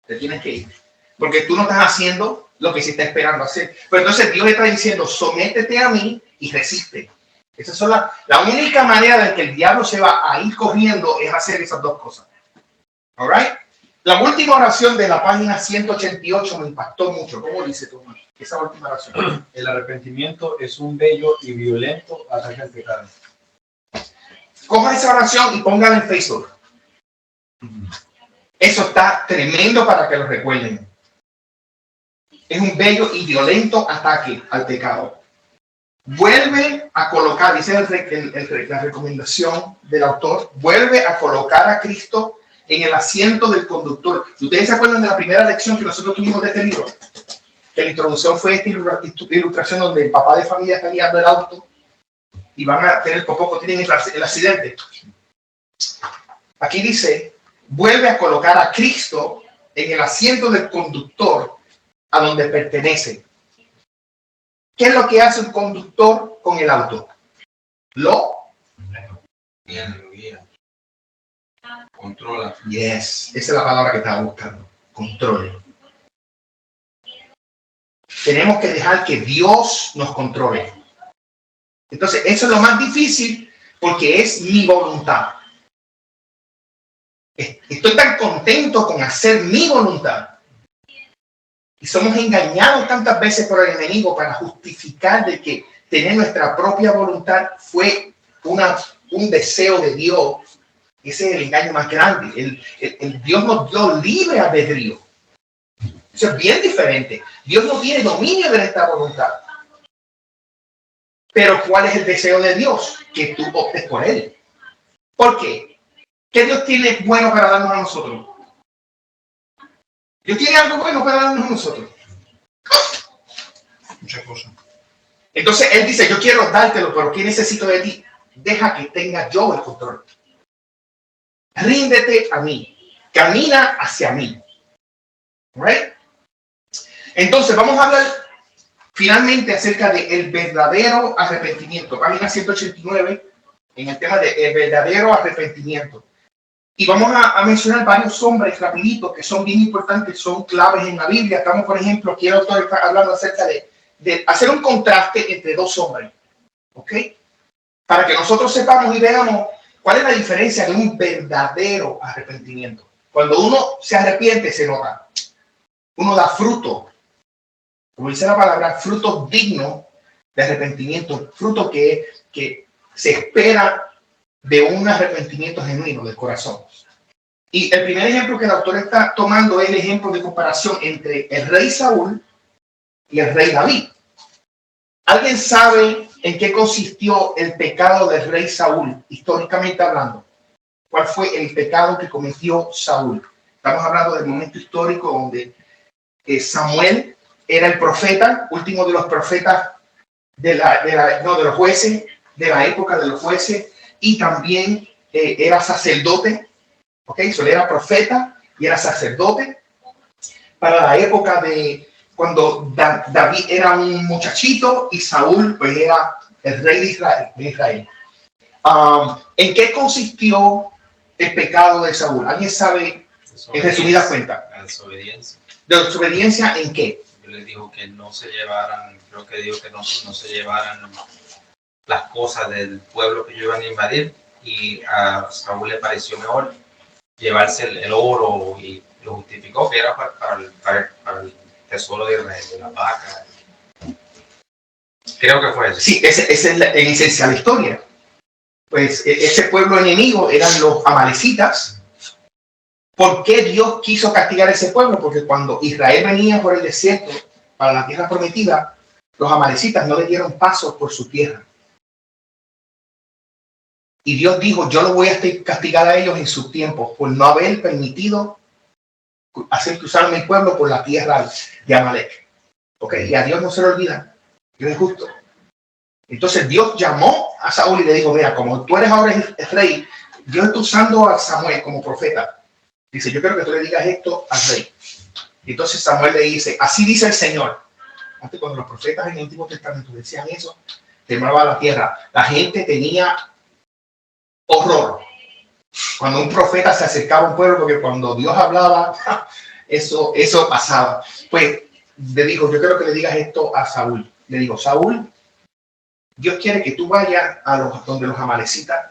te tienes que ir. Porque tú no estás haciendo lo que se está esperando hacer. Pero entonces Dios está diciendo, sométete a mí y resiste. Esa es la única manera de que el diablo se va a ir corriendo es hacer esas dos cosas. All right? La última oración de la página 188 me impactó mucho. ¿Cómo dice Tomás? Esa última oración. El arrepentimiento es un bello y violento ataque al pecado. Coja esa oración y póngala en Facebook. Eso está tremendo para que lo recuerden. Es un bello y violento ataque al pecado. Vuelve a colocar, dice la recomendación del autor, vuelve a colocar a Cristo en el asiento del conductor. ¿Ustedes se acuerdan de la primera lección que nosotros tuvimos de este libro? Que la introducción fue esta ilustración donde el papá de familia está guiando el auto y van a tener, por poco tienen el accidente. Aquí dice, vuelve a colocar a Cristo en el asiento del conductor a donde pertenece. ¿Qué es lo que hace un conductor con el auto? Lo guía. Controla. Yes, esa es la palabra que estaba buscando. Control. Tenemos que dejar que Dios nos controle. Entonces, eso es lo más difícil porque es mi voluntad. Estoy tan contento con hacer mi voluntad. Y somos engañados tantas veces por el enemigo para justificar de que tener nuestra propia voluntad fue un deseo de Dios. Ese es el engaño más grande. El Dios nos dio libre albedrío. Eso es bien diferente. Dios no tiene dominio de nuestra voluntad. Pero ¿cuál es el deseo de Dios? Que tú optes por Él. ¿Por qué? ¿Qué Dios tiene bueno para darnos a nosotros? Dios tiene algo bueno para darnos a nosotros. Muchas cosas. Entonces Él dice, yo quiero dártelo, pero ¿qué necesito de ti? Deja que tenga yo el control. Ríndete a mí. Camina hacia mí. ¿Right? Entonces vamos a hablar finalmente acerca del verdadero arrepentimiento. Página 189, en el tema del verdadero arrepentimiento. Y vamos a mencionar varios hombres rapiditos que son bien importantes, son claves en la Biblia. Estamos, por ejemplo, aquí el autor está hablando acerca de hacer un contraste entre dos hombres, ¿ok? Para que nosotros sepamos y veamos cuál es la diferencia de un verdadero arrepentimiento. Cuando uno se arrepiente, se nota. Uno da fruto, como dice la palabra, fruto digno de arrepentimiento, fruto que se espera de un arrepentimiento genuino del corazón. Y el primer ejemplo que el autor está tomando es el ejemplo de comparación entre el rey Saúl y el rey David. ¿Alguien sabe en qué consistió el pecado del rey Saúl, históricamente hablando? ¿Cuál fue el pecado que cometió Saúl? Estamos hablando del momento histórico donde Samuel era el profeta, último de los profetas de los jueces, de la época de los jueces, y también era sacerdote. Ok, so era profeta y era sacerdote para la época de cuando David era un muchachito y Saúl pues era el rey de Israel. ¿En qué consistió el pecado de Saúl? ¿Alguien sabe en resumida cuenta? La desobediencia. ¿De desobediencia en qué? Yo les digo que no se llevaran, creo que digo que no se llevaran las cosas del pueblo que ellos iban a invadir, y a Saúl le pareció mejor llevarse el oro y lo justificó que era para el tesoro de Israel, de la vaca. Creo que fue eso. Sí, esa es en esencia la historia. Pues ese pueblo enemigo eran los amalecitas. ¿Por qué Dios quiso castigar a ese pueblo? Porque cuando Israel venía por el desierto para la tierra prometida, los amalecitas no le dieron paso por su tierra. Y Dios dijo, yo lo voy a castigar a ellos en su tiempo por no haber permitido hacer cruzar a mi pueblo por la tierra de Amalek. Ok, y a Dios no se le olvida. Dios es justo. Entonces Dios llamó a Saúl y le dijo, mira, como tú eres ahora el rey, Dios está usando a Samuel como profeta. Dice, yo quiero que tú le digas esto al rey. Y entonces Samuel le dice, así dice el Señor. Antes, cuando los profetas en el Antiguo Testamento decían eso, temblaba la tierra. La gente tenía horror cuando un profeta se acercaba a un pueblo, porque cuando Dios hablaba, eso pasaba. Pues le dijo, yo quiero que le digas esto a Saúl. Le digo, Saúl, Dios quiere que tú vayas donde los amalecitas,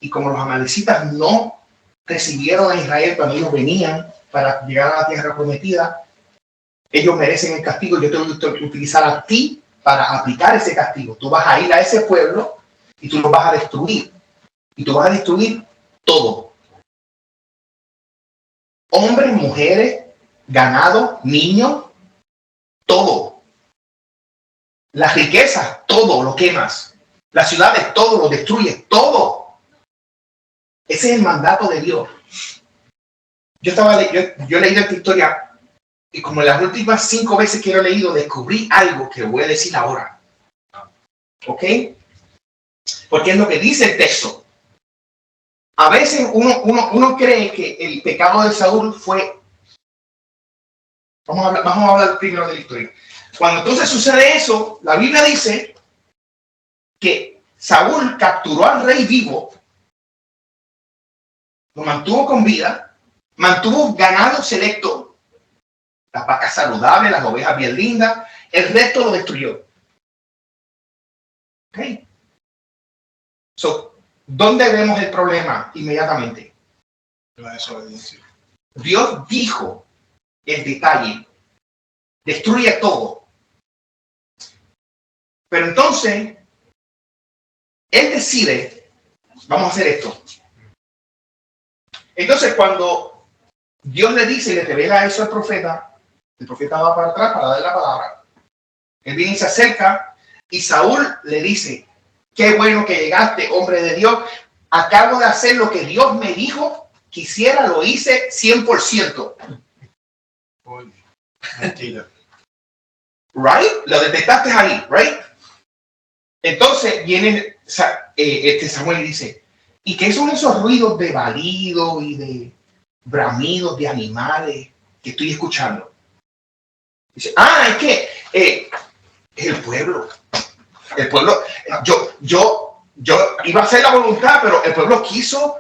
y como los amalecitas no recibieron a Israel cuando ellos venían para llegar a la tierra prometida, ellos merecen el castigo. Yo te voy a utilizar a ti para aplicar ese castigo. Tú vas a ir a ese pueblo y tú lo vas a destruir. Y tú vas a destruir todo. Hombres, mujeres, ganado, niños, todo. Las riquezas, todo lo quemas. Las ciudades, todo lo destruyes, todo. Ese es el mandato de Dios. Yo he leído esta historia y como las últimas 5 veces que lo he leído, descubrí algo que voy a decir ahora. ¿Ok? Porque es lo que dice el texto. A veces uno cree que el pecado de Saúl fue... Vamos a hablar primero de la historia. Cuando entonces sucede eso, la Biblia dice que Saúl capturó al rey vivo, lo mantuvo con vida, mantuvo ganado selecto, las vacas saludables, las ovejas bien lindas, el resto lo destruyó. ¿Ok? So, ¿dónde vemos el problema inmediatamente? La desobediencia. Dios dijo el detalle, destruye todo. Pero entonces, Él decide, vamos a hacer esto. Entonces, cuando Dios le dice y le revela eso al profeta, el profeta va para atrás para darle la palabra. Él viene y se acerca y Saúl le dice, qué bueno que llegaste, hombre de Dios. Acabo de hacer lo que Dios me dijo que hiciera, lo hice 100%. Mentira. Right? Lo detectaste ahí, right? Entonces viene Samuel y dice, ¿y qué son esos ruidos de balido y de bramidos de animales que estoy escuchando? Dice, es que es el pueblo. El pueblo, yo iba a hacer la voluntad, pero el pueblo quiso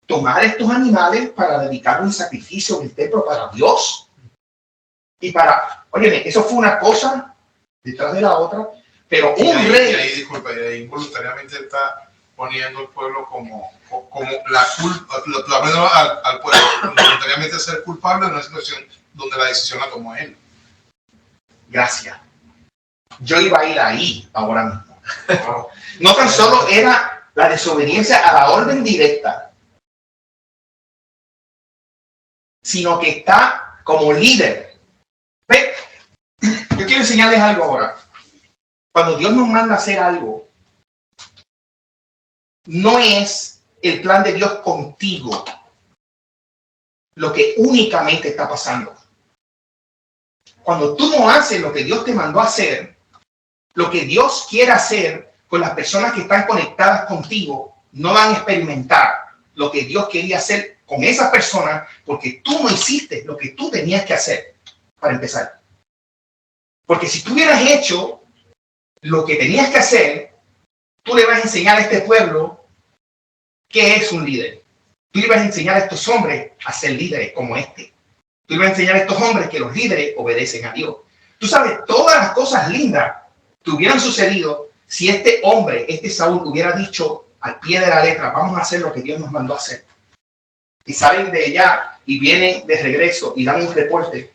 tomar estos animales para dedicarlos en sacrificio en el templo para Dios. Y para, óyeme, eso fue una cosa detrás de la otra, pero Y un ahí, rey... y ahí, disculpa, y ahí involuntariamente está poniendo al pueblo como la culpa, lo poniendo al pueblo voluntariamente a ser culpable en una situación donde la decisión la tomó él. Gracias. Yo iba a ir ahí ahora mismo. No tan solo era la desobediencia a la orden directa, sino que está como líder. ¿Ve? Yo quiero enseñarles algo ahora. Cuando Dios nos manda a hacer algo, no es el plan de Dios contigo lo que únicamente está pasando. Cuando tú no haces lo que Dios te mandó a hacer, lo que Dios quiere hacer con las personas que están conectadas contigo, no van a experimentar lo que Dios quería hacer con esas personas porque tú no hiciste lo que tú tenías que hacer para empezar. Porque si tú hubieras hecho lo que tenías que hacer, tú le vas a enseñar a este pueblo qué es un líder. Tú le vas a enseñar a estos hombres a ser líderes como este. Tú le vas a enseñar a estos hombres que los líderes obedecen a Dios. Tú sabes, todas las cosas lindas que hubieran sucedido si este hombre, este Saúl, hubiera dicho al pie de la letra, vamos a hacer lo que Dios nos mandó a hacer. Y salen de allá y vienen de regreso y dan un reporte.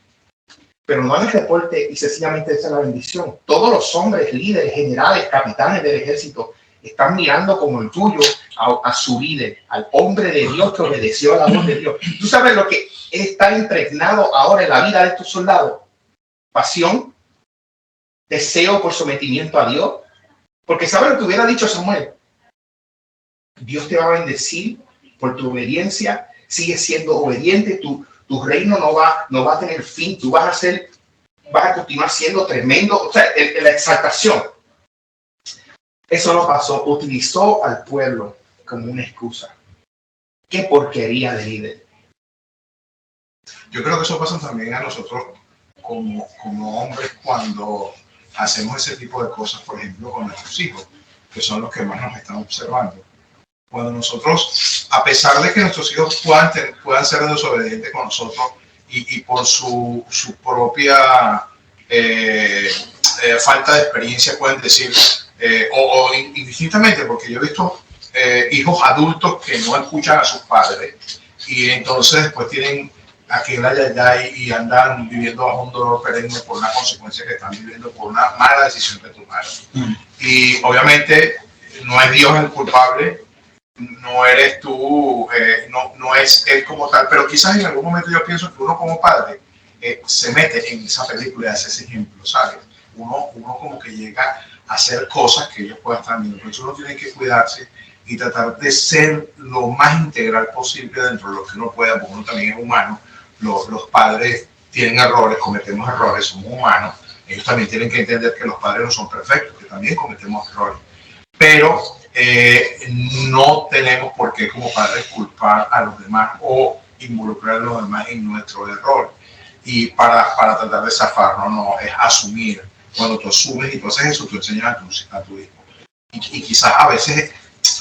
Pero no dan el reporte y sencillamente esa es la bendición. Todos los hombres, líderes, generales, capitanes del ejército, están mirando con orgullo a su líder, al hombre de Dios que obedeció a la voz de Dios. ¿Tú sabes lo que está impregnado ahora en la vida de estos soldados? Pasión, deseo por sometimiento a Dios. Porque ¿sabes lo que hubiera dicho Samuel? Dios te va a bendecir por tu obediencia. Sigue siendo obediente. Tu reino no va a tener fin. Tú vas a continuar siendo tremendo. O sea, la exaltación. Eso no pasó. Utilizó al pueblo como una excusa. Qué porquería de líder. Yo creo que eso pasa también a nosotros como hombres cuando hacemos ese tipo de cosas, por ejemplo, con nuestros hijos, que son los que más nos están observando. Cuando nosotros, a pesar de que nuestros hijos puedan ser desobedientes con nosotros y por su propia falta de experiencia pueden decir, o indistintamente, porque yo he visto hijos adultos que no escuchan a sus padres y entonces después tienen aquel ayayay y andan viviendo bajo un dolor perenne por una consecuencia que están viviendo por una mala decisión que tomaron. Y obviamente no es Dios el culpable, no eres tú, no es él como tal, pero quizás en algún momento yo pienso que uno como padre se mete en esa película y hace ese ejemplo, ¿sabes? Uno como que llega a hacer cosas que ellos puedan estar viendo, por eso uno tiene que cuidarse y tratar de ser lo más integral posible dentro de lo que uno pueda, porque uno también es humano. Los padres tienen errores, cometemos errores, somos humanos. Ellos también tienen que entender que los padres no son perfectos, que también cometemos errores. Pero no tenemos por qué como padres culpar a los demás o involucrar a los demás en nuestro error. Y para tratar de zafarnos, no, es asumir. Cuando tú asumes y tú haces eso, tú enseñas a tu hijo. Y quizás a veces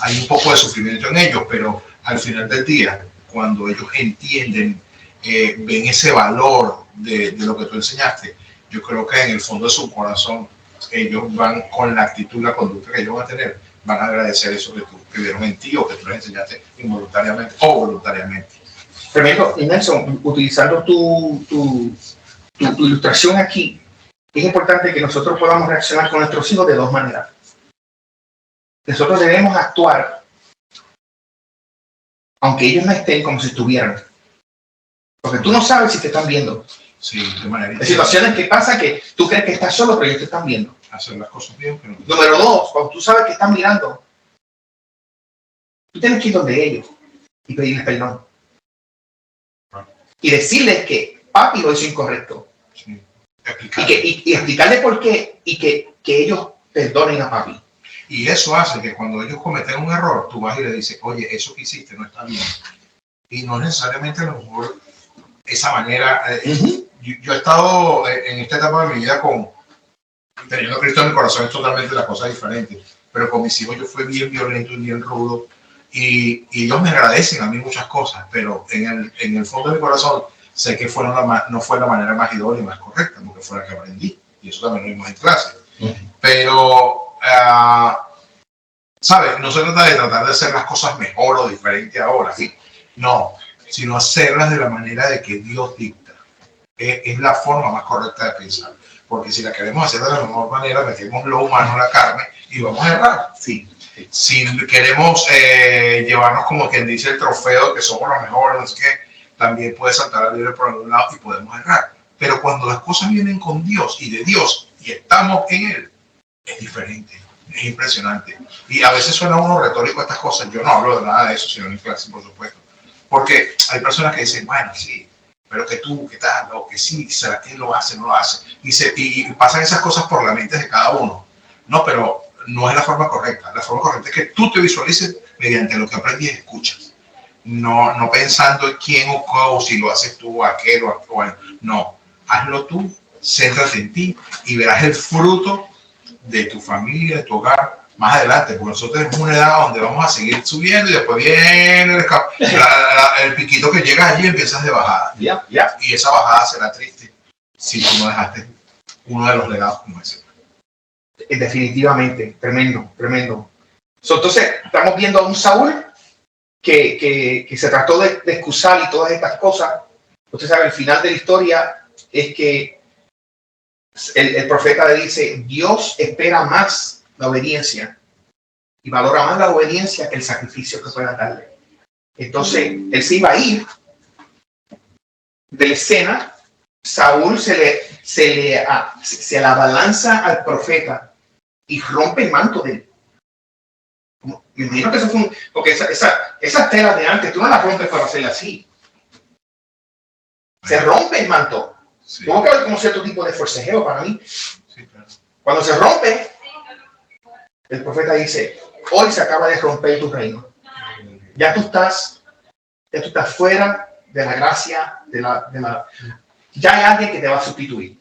hay un poco de sufrimiento en ellos, pero al final del día, cuando ellos entienden, ven ese valor de lo que tú enseñaste, yo creo que en el fondo de su corazón ellos van con la actitud, la conducta que ellos van a tener, van a agradecer eso que vieron en ti o que tú les enseñaste involuntariamente o voluntariamente. Tremendo. Y Nelson, utilizando tu ilustración aquí, es importante que nosotros podamos reaccionar con nuestros hijos de dos maneras. Nosotros debemos actuar aunque ellos no estén, como si estuvieran. Porque tú no sabes si te están viendo. Sí, de manera. Hay situaciones que pasa que tú crees que estás solo, pero ellos te están viendo. Hacer las cosas bien. Pero... Número dos, cuando tú sabes que están mirando, tú tienes que ir donde ellos y pedirles perdón. Y decirles que papi lo hizo incorrecto. Sí. Y explicarles por qué y que ellos perdonen a papi. Y eso hace que cuando ellos cometen un error, tú vas y le dices, oye, eso que hiciste no está bien. Y no necesariamente a lo mejor esa manera. Yo he estado en esta etapa de mi vida teniendo a Cristo en mi corazón, es totalmente la cosa diferente. Pero con mis hijos yo fui bien violento y bien rudo. y ellos me agradecen a mí muchas cosas, pero en el fondo de mi corazón sé que no fue la manera más idónea y más correcta, porque fue la que aprendí, y eso también lo vimos en clase. Pero, ¿sabes? No se trata de tratar de hacer las cosas mejor o diferente ahora, ¿sí? No, sino hacerlas de la manera de que Dios dicta. Es la forma más correcta de pensar. Porque si la queremos hacer de la mejor manera, metemos lo humano, la carne, y vamos a errar. Sí. Si queremos llevarnos como quien dice el trofeo, que somos los mejores, no sé qué, también puede saltar al libre por algún lado y podemos errar. Pero cuando las cosas vienen con Dios y de Dios y estamos en Él, es diferente. Es impresionante. Y a veces suena uno retórico estas cosas. Yo no hablo de nada de eso, sino en clase, por supuesto. Porque hay personas que dicen, bueno, sí, pero que tú, ¿qué tal? O que sí, ¿será que lo hace, no lo hace? Y pasan esas cosas por la mente de cada uno. No, pero no es la forma correcta. La forma correcta es que tú te visualices mediante lo que aprendes y escuchas. No pensando en quién o si lo haces tú, aquel o aquel. No, hazlo tú, céntrate en ti y verás el fruto de tu familia, de tu hogar, más adelante, porque nosotros tenemos una edad donde vamos a seguir subiendo y después viene el piquito que llega allí y empiezas de bajada. Y esa bajada será triste si tú no dejaste uno de los legados como ese. Definitivamente, tremendo. Entonces, estamos viendo a un Saúl que se trató de excusar y todas estas cosas. Usted sabe, el final de la historia es que el profeta le dice, Dios espera más la obediencia y valora más la obediencia que el sacrificio que pueda darle. Entonces, él se iba a ir de la escena. Saúl se le abalanza al profeta y rompe el manto de él. Me imagino que eso fue porque esas telas de antes, tú no las rompes para hacerlas así. Se rompe el manto. Sí. Tuvo que haber como cierto tipo de forcejeo para mí. Sí, claro. Cuando se rompe, el profeta dice, hoy se acaba de romper tu reino. Ya tú estás fuera de la gracia, ya hay alguien que te va a sustituir.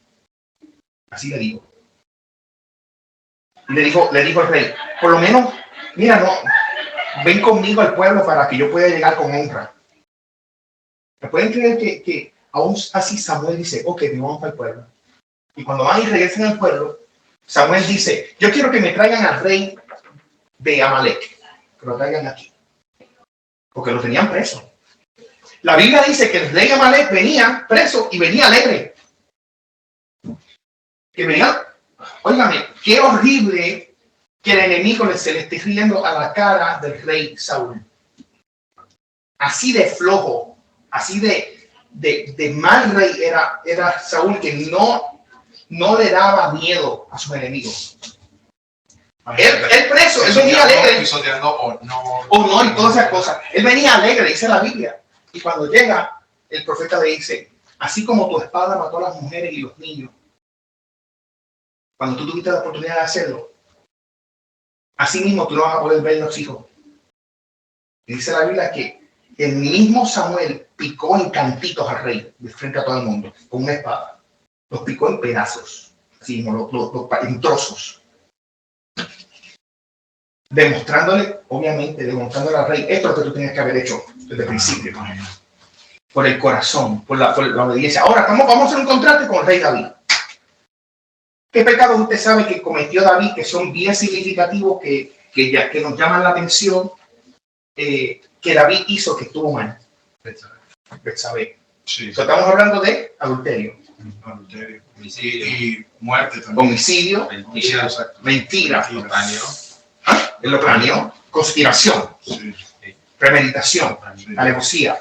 Así le digo. Y le dijo el rey, por lo menos, mira, no, ven conmigo al pueblo para que yo pueda llegar con honra. ¿Me pueden creer que aún así Samuel dice, ok, vamos para el pueblo? Y cuando van y regresan al pueblo, Samuel dice, yo quiero que me traigan al rey de Amalek, que lo traigan aquí, porque lo tenían preso. La Biblia dice que el rey de Amalek venía preso y venía alegre. Que venía, óigame, qué horrible que el enemigo se le esté riendo a la cara del rey Saúl. Así de flojo, así de mal rey era Saúl, que no le daba miedo a sus enemigos. Él preso, él venía alegre. O no, y todas esas cosas. Él venía alegre, dice la Biblia. Y cuando llega, el profeta le dice, así como tu espada mató a las mujeres y los niños, cuando tú tuviste la oportunidad de hacerlo, así mismo tú no vas a poder ver los hijos. Y dice la Biblia que el mismo Samuel picó en cantitos al rey, de frente a todo el mundo, con una espada. Los picó en pedazos, así como en trozos. Demostrándole al rey, esto es lo que tú tenías que haber hecho desde el principio. Por el corazón, por la obediencia. Ahora, vamos a hacer un contraste con el rey David. ¿Qué pecados usted sabe que cometió David que son bien significativos, que nos llaman la atención, que David hizo que estuvo mal? Betsabé. Sí. Estamos hablando de adulterio. Homicidio. Y muerte también. Homicidio. Mentira. Lo planeó. Conspiración. Sí. Premeditación. Sí. Alevosía.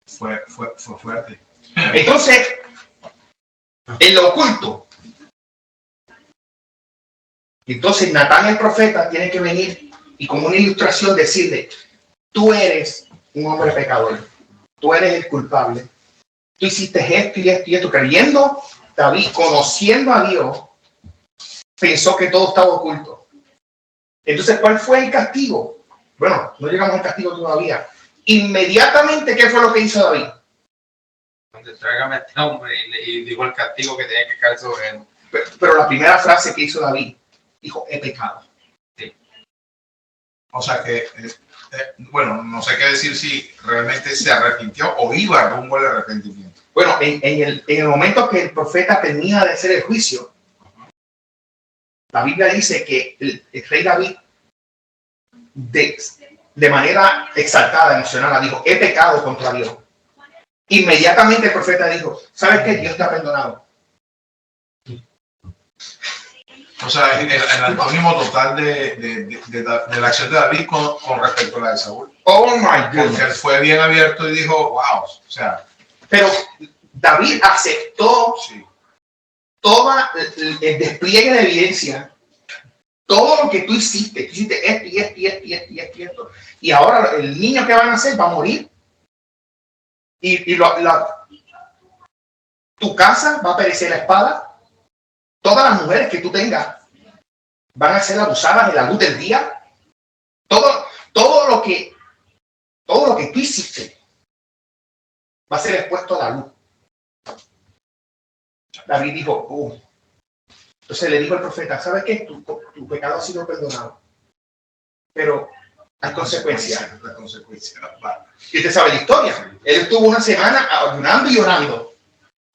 Fue fuerte. Entonces, en lo oculto. Entonces, Natán el profeta tiene que venir y como una ilustración decirle, tú eres un hombre pecador. Tú eres el culpable. Tú hiciste esto y esto y esto. Creyendo, David, conociendo a Dios, pensó que todo estaba oculto. Entonces, ¿cuál fue el castigo? Bueno, no llegamos al castigo todavía. Inmediatamente, ¿qué fue lo que hizo David? Tráigame a este hombre y dijo el castigo que tenía que caer sobre él. Pero la primera frase que hizo David, dijo, he pecado. Sí. O sea que bueno, no sé qué decir si realmente se arrepintió o iba rumbo al arrepentimiento. Bueno, en el momento que el profeta termina de hacer el juicio, la Biblia dice que el rey David de manera exaltada, emocionada, dijo, he pecado contra Dios. Inmediatamente el profeta dijo, ¿sabes qué? Dios te ha perdonado. O sea, el antónimo total de la acción de David con respecto a la de Saúl. Oh my Porque él goodness. fue bien abierto y dijo, wow, o sea, Pero David aceptó sí. todo el despliegue de evidencia, todo lo que tú hiciste esto y esto y esto y esto y esto y esto. Y ahora el niño que van a hacer va a morir. Tu casa va a perecer la espada. Todas las mujeres que tú tengas van a ser abusadas de la luz del día. Todo lo que tú hiciste va a ser expuesto a la luz. David dijo, Entonces le dijo al profeta, ¿sabes qué? Tu pecado ha sido perdonado. Pero hay consecuencias. La consecuencia. Y usted sabe la historia. Él estuvo una semana ayunando y llorando.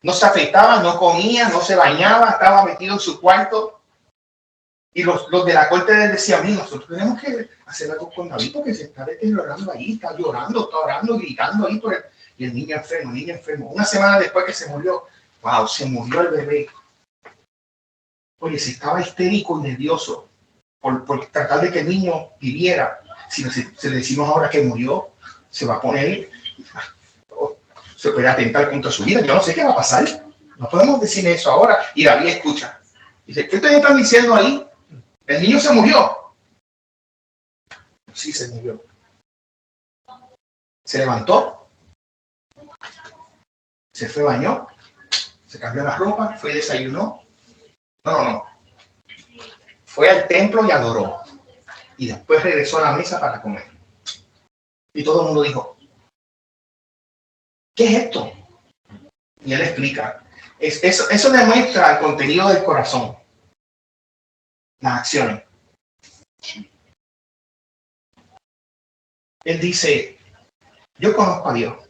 No se afeitaba, no comía, no se bañaba, estaba metido en su cuarto. Y los de la corte de él decían, mira, nosotros tenemos que hacer algo con David porque se está deteriorando ahí, está llorando, está orando, gritando ahí. Y el niño enfermo. Una semana después que se murió, wow, se murió el bebé. Oye, si estaba histérico y nervioso por tratar de que el niño viviera, si le decimos ahora que murió, se va a poner, se puede atentar contra su vida. Yo no sé qué va a pasar. No podemos decir eso ahora. Y David escucha. Dice, ¿qué ustedes están diciendo ahí? El niño se murió. Sí, se murió. Se levantó. Se fue, bañó. Se cambió la ropa. Fue y desayunó. No. Fue al templo y adoró. Y después regresó a la mesa para comer. Y todo el mundo dijo, ¿qué es esto? Y él explica. Eso demuestra el contenido del corazón. Las acciones. Él dice, yo conozco a Dios.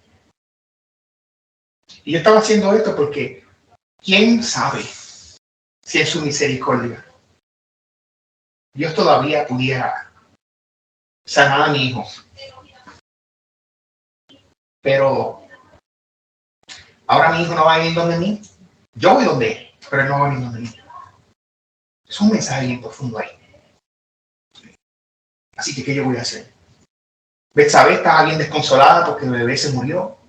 Y yo estaba haciendo esto porque ¿quién sabe si en su misericordia Dios todavía pudiera sanar a mi hijo? Pero ahora mi hijo no va a ir donde mí. Yo voy donde él, pero él no va a ir donde mí. Es un mensaje bien profundo ahí. Así que, ¿qué yo voy a hacer? Betsabé estaba bien desconsolada porque el bebé se murió.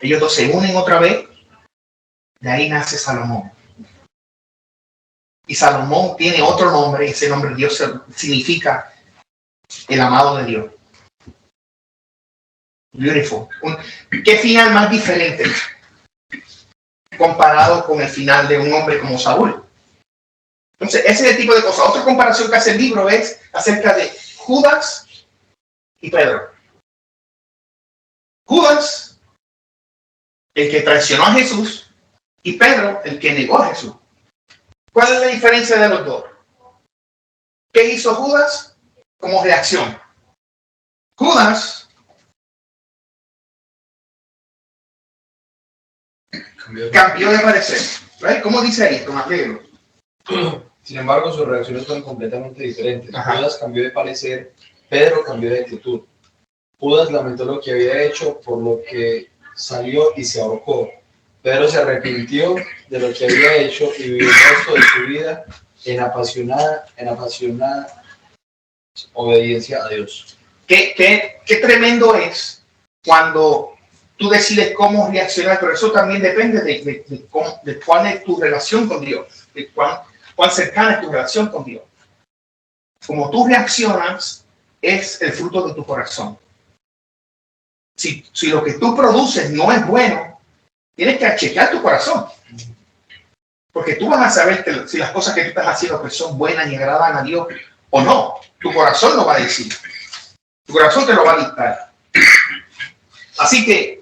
Ellos dos se unen otra vez. De ahí nace Salomón. Y Salomón tiene otro nombre. Ese nombre Dios significa el amado de Dios. Beautiful. ¿Qué final más diferente comparado con el final de un hombre como Saúl? Entonces, ese es el tipo de cosas. Otra comparación que hace el libro es acerca de Judas y Pedro. Judas, el que traicionó a Jesús, y Pedro, el que negó a Jesús. ¿Cuál es la diferencia de los dos? ¿Qué hizo Judas como reacción? Judas cambió de parecer. ¿Right? ¿Cómo dice ahí, Tomás Pedro? Sin embargo, sus reacciones fueron completamente diferentes. Ajá. Judas cambió de parecer, Pedro cambió de actitud. Judas lamentó lo que había hecho, por lo que salió y se ahorcó. Pedro se arrepintió de lo que había hecho y vivió el resto de su vida en apasionada obediencia a Dios. Qué tremendo es cuando tú decides cómo reaccionar, pero eso también depende de cuál es tu relación con Dios, de cuán cercana es tu relación con Dios. Como tú reaccionas es el fruto de tu corazón. Si lo que tú produces no es bueno, tienes que chequear tu corazón. Porque tú vas a saber si las cosas que tú estás haciendo pues son buenas y agradan a Dios o no. Tu corazón lo va a decir. Tu corazón te lo va a dictar. Así que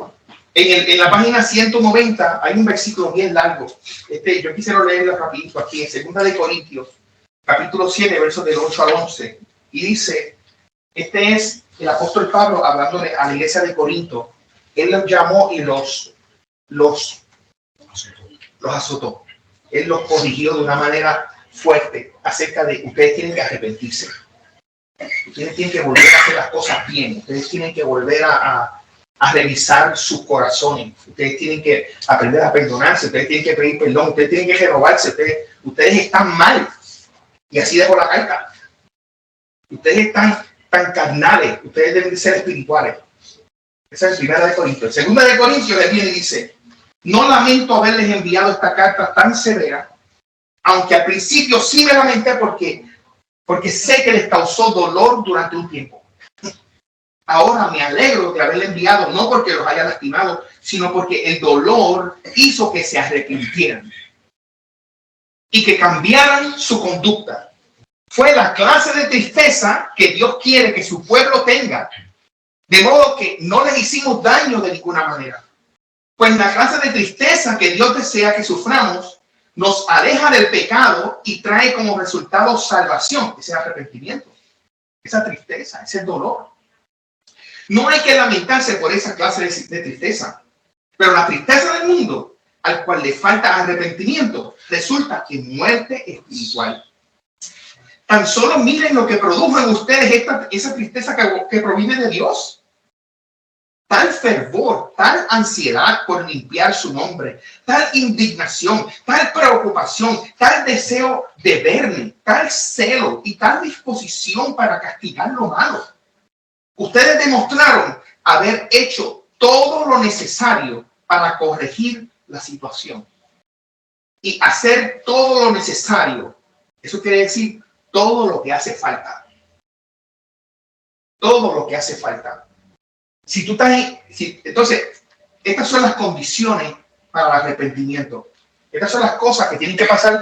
en la página 190 hay un versículo bien largo. Yo quisiera leerlo rapidito aquí en 2 de Corintios, capítulo 7, versos del 8 al 11. Y dice, Este es el apóstol Pablo hablándole a la iglesia de Corinto. Él los llamó y los azotó. Él los corrigió de una manera fuerte acerca de ustedes tienen que arrepentirse. Ustedes tienen que volver a hacer las cosas bien. Ustedes tienen que volver a revisar sus corazones. Ustedes tienen que aprender a perdonarse. Ustedes tienen que pedir perdón. Ustedes tienen que renovarse. Ustedes están mal. Y así dejo la carta. Ustedes están tan carnales. Ustedes deben de ser espirituales. Esa es el 1 de Corintios. El 2 de Corintios él viene y dice: no lamento haberles enviado esta carta tan severa, aunque al principio sí me lamenté porque sé que les causó dolor durante un tiempo. Ahora me alegro de haberle enviado, no porque los haya lastimado, sino porque el dolor hizo que se arrepintieran y que cambiaran su conducta. Fue la clase de tristeza que Dios quiere que su pueblo tenga, de modo que no les hicimos daño de ninguna manera. Pues la clase de tristeza que Dios desea que suframos nos aleja del pecado y trae como resultado salvación, ese arrepentimiento, esa tristeza, ese dolor. No hay que lamentarse por esa clase de tristeza, pero la tristeza del mundo, al cual le falta arrepentimiento, resulta en muerte espiritual. Tan solo miren lo que produjo en ustedes esa tristeza que proviene de Dios. Tal fervor, tal ansiedad por limpiar su nombre, tal indignación, tal preocupación, tal deseo de verme, tal celo y tal disposición para castigar lo malo. Ustedes demostraron haber hecho todo lo necesario para corregir la situación y hacer todo lo necesario. Eso quiere decir todo lo que hace falta. Todo lo que hace falta. Si tú estás entonces, estas son las condiciones para el arrepentimiento. Estas son las cosas que tienen que pasar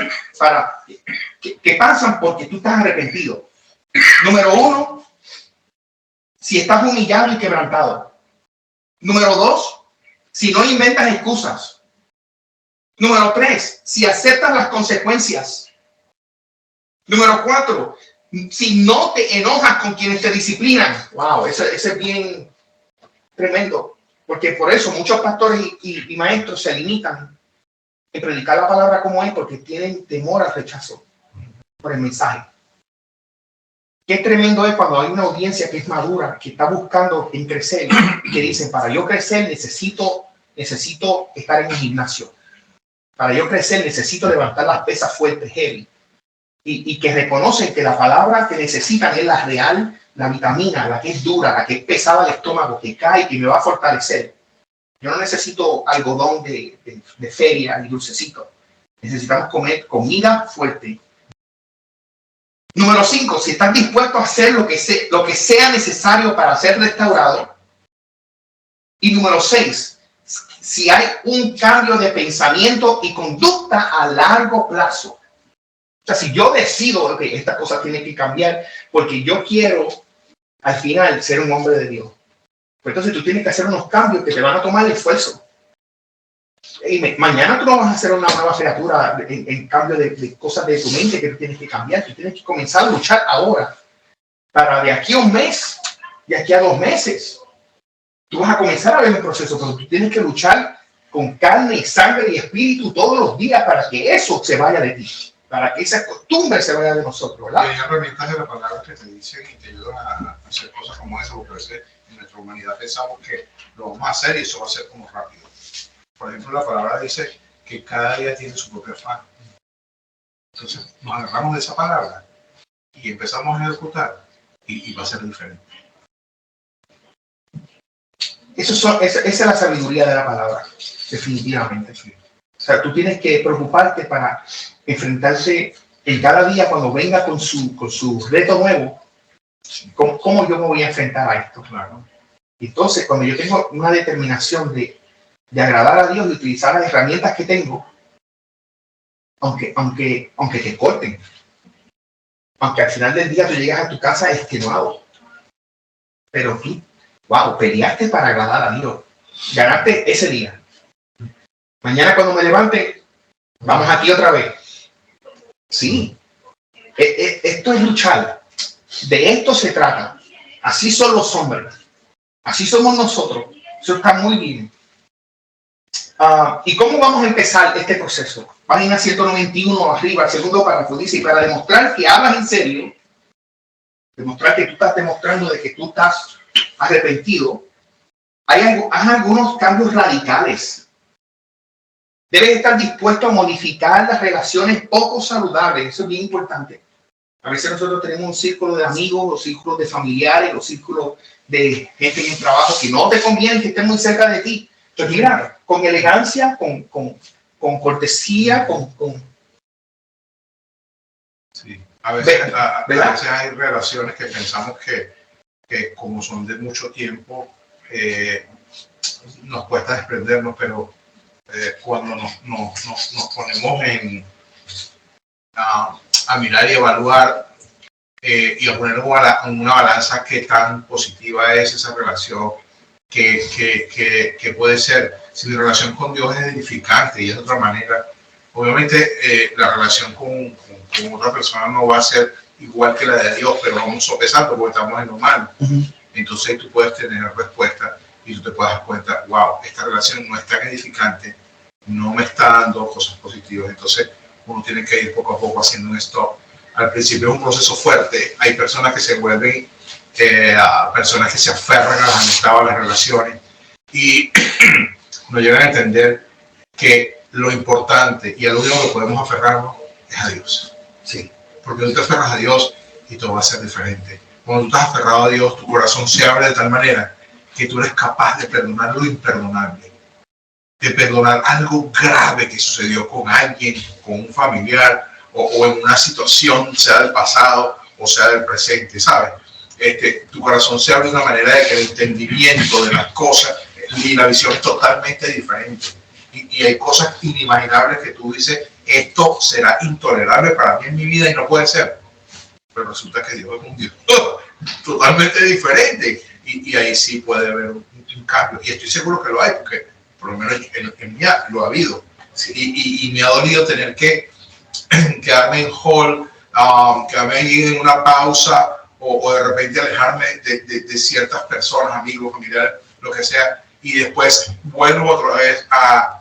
que pasan porque tú estás arrepentido. Número 1, si estás humillado y quebrantado. Número 2, si no inventas excusas. Número 3, si aceptas las consecuencias. Número 4, si no te enojas con quienes te disciplinan. Wow, ese es bien tremendo, porque por eso muchos pastores y maestros se limitan en predicar la palabra como es, porque tienen temor al rechazo por el mensaje. Qué tremendo es cuando hay una audiencia que es madura, que está buscando en crecer, y que dicen: para yo crecer necesito estar en el gimnasio. Para yo crecer necesito levantar las pesas fuertes, heavy. Y que reconocen que la palabra que necesitan es la real, la vitamina, la que es dura, la que es pesada al estómago, que cae, que me va a fortalecer. Yo no necesito algodón de feria ni dulcecito. Necesitamos comer comida fuerte. Número 5, si estás dispuesto a hacer lo que sea necesario para ser restaurado. Y número 6, si hay un cambio de pensamiento y conducta a largo plazo. O sea, si yo decido que esta cosa tiene que cambiar porque yo quiero al final ser un hombre de Dios, pues entonces tú tienes que hacer unos cambios que te van a tomar el esfuerzo. Y mañana tú no vas a hacer una nueva criatura en cambio de cosas de tu mente que tú tienes que cambiar. Tú tienes que comenzar a luchar ahora para de aquí a un mes, de aquí a 2 meses. Tú vas a comenzar a ver un proceso, pero tú tienes que luchar con carne y sangre y espíritu todos los días para que eso se vaya de ti. Para que esa costumbre se vaya de nosotros, ¿verdad? Y hay herramientas de la palabra que te dicen y te ayudan a hacer cosas como esa, porque a veces en nuestra humanidad pensamos que lo vamos a hacer y eso va a ser como rápido. Por ejemplo, la palabra dice que cada día tiene su propio afán. Entonces, nos agarramos de esa palabra y empezamos a ejecutar y va a ser diferente. Esa es la sabiduría de la palabra, definitivamente. Sí. O sea, tú tienes que preocuparte para enfrentarse en cada día cuando venga con su reto nuevo. ¿Cómo yo me voy a enfrentar a esto? Claro. Entonces, cuando yo tengo una determinación de agradar a Dios y utilizar las herramientas que tengo, aunque te corten, aunque al final del día tú llegas a tu casa extenuado, pero tú, peleaste para agradar a Dios, ganaste ese día. Mañana cuando me levante, vamos aquí otra vez. Sí, esto es luchar. De esto se trata. Así son los hombres. Así somos nosotros. Eso está muy bien. ¿Y cómo vamos a empezar este proceso? Página 191 arriba, el segundo párrafo dice, para demostrar que hablas en serio, demostrar que tú estás demostrando de que tú estás arrepentido, hay algunos cambios radicales. Debes estar dispuesto a modificar las relaciones poco saludables. Eso es bien importante. A veces nosotros tenemos un círculo de amigos, los círculos de familiares, los círculos de gente en el trabajo que no te conviene que estén muy cerca de ti. Pero mira, con elegancia, con cortesía, Sí. A veces hay relaciones que pensamos que como son de mucho tiempo, nos cuesta desprendernos, pero cuando nos ponemos a mirar y evaluar y a poner en una balanza qué tan positiva es esa relación, que puede ser, si mi relación con Dios es edificante y es de otra manera, obviamente la relación con otra persona no va a ser igual que la de Dios, pero vamos sopesando porque estamos en lo malo. Entonces tú puedes tener respuesta y tú te puedes dar cuenta, wow, esta relación no es tan edificante, no me está dando cosas positivas. Entonces uno tiene que ir poco a poco haciendo un stop. Al principio es un proceso fuerte, hay personas que se vuelven personas que se aferran a las amistades, a las relaciones, y no llegan a entender que lo importante y a lo único que podemos aferrarnos es a Dios. Sí. Porque tú te aferras a Dios y todo va a ser diferente. Cuando tú estás aferrado a Dios, tu corazón se abre de tal manera que tú eres capaz de perdonar lo imperdonable, de perdonar algo grave que sucedió con alguien, con un familiar o en una situación, sea del pasado o sea del presente, ¿sabes? Tu corazón se abre de una manera de que el entendimiento de las cosas y la visión es totalmente diferente. Y hay cosas inimaginables que tú dices, esto será intolerable para mí en mi vida y no puede ser. Pero resulta que Dios es un Dios totalmente diferente. Y ahí sí puede haber un cambio. Y estoy seguro que lo hay, porque por lo menos en mí lo ha habido. Y me ha dolido tener que quedarme en hall, quedarme en una pausa, o de repente alejarme de ciertas personas, amigos, familiares, lo que sea, y después vuelvo otra vez a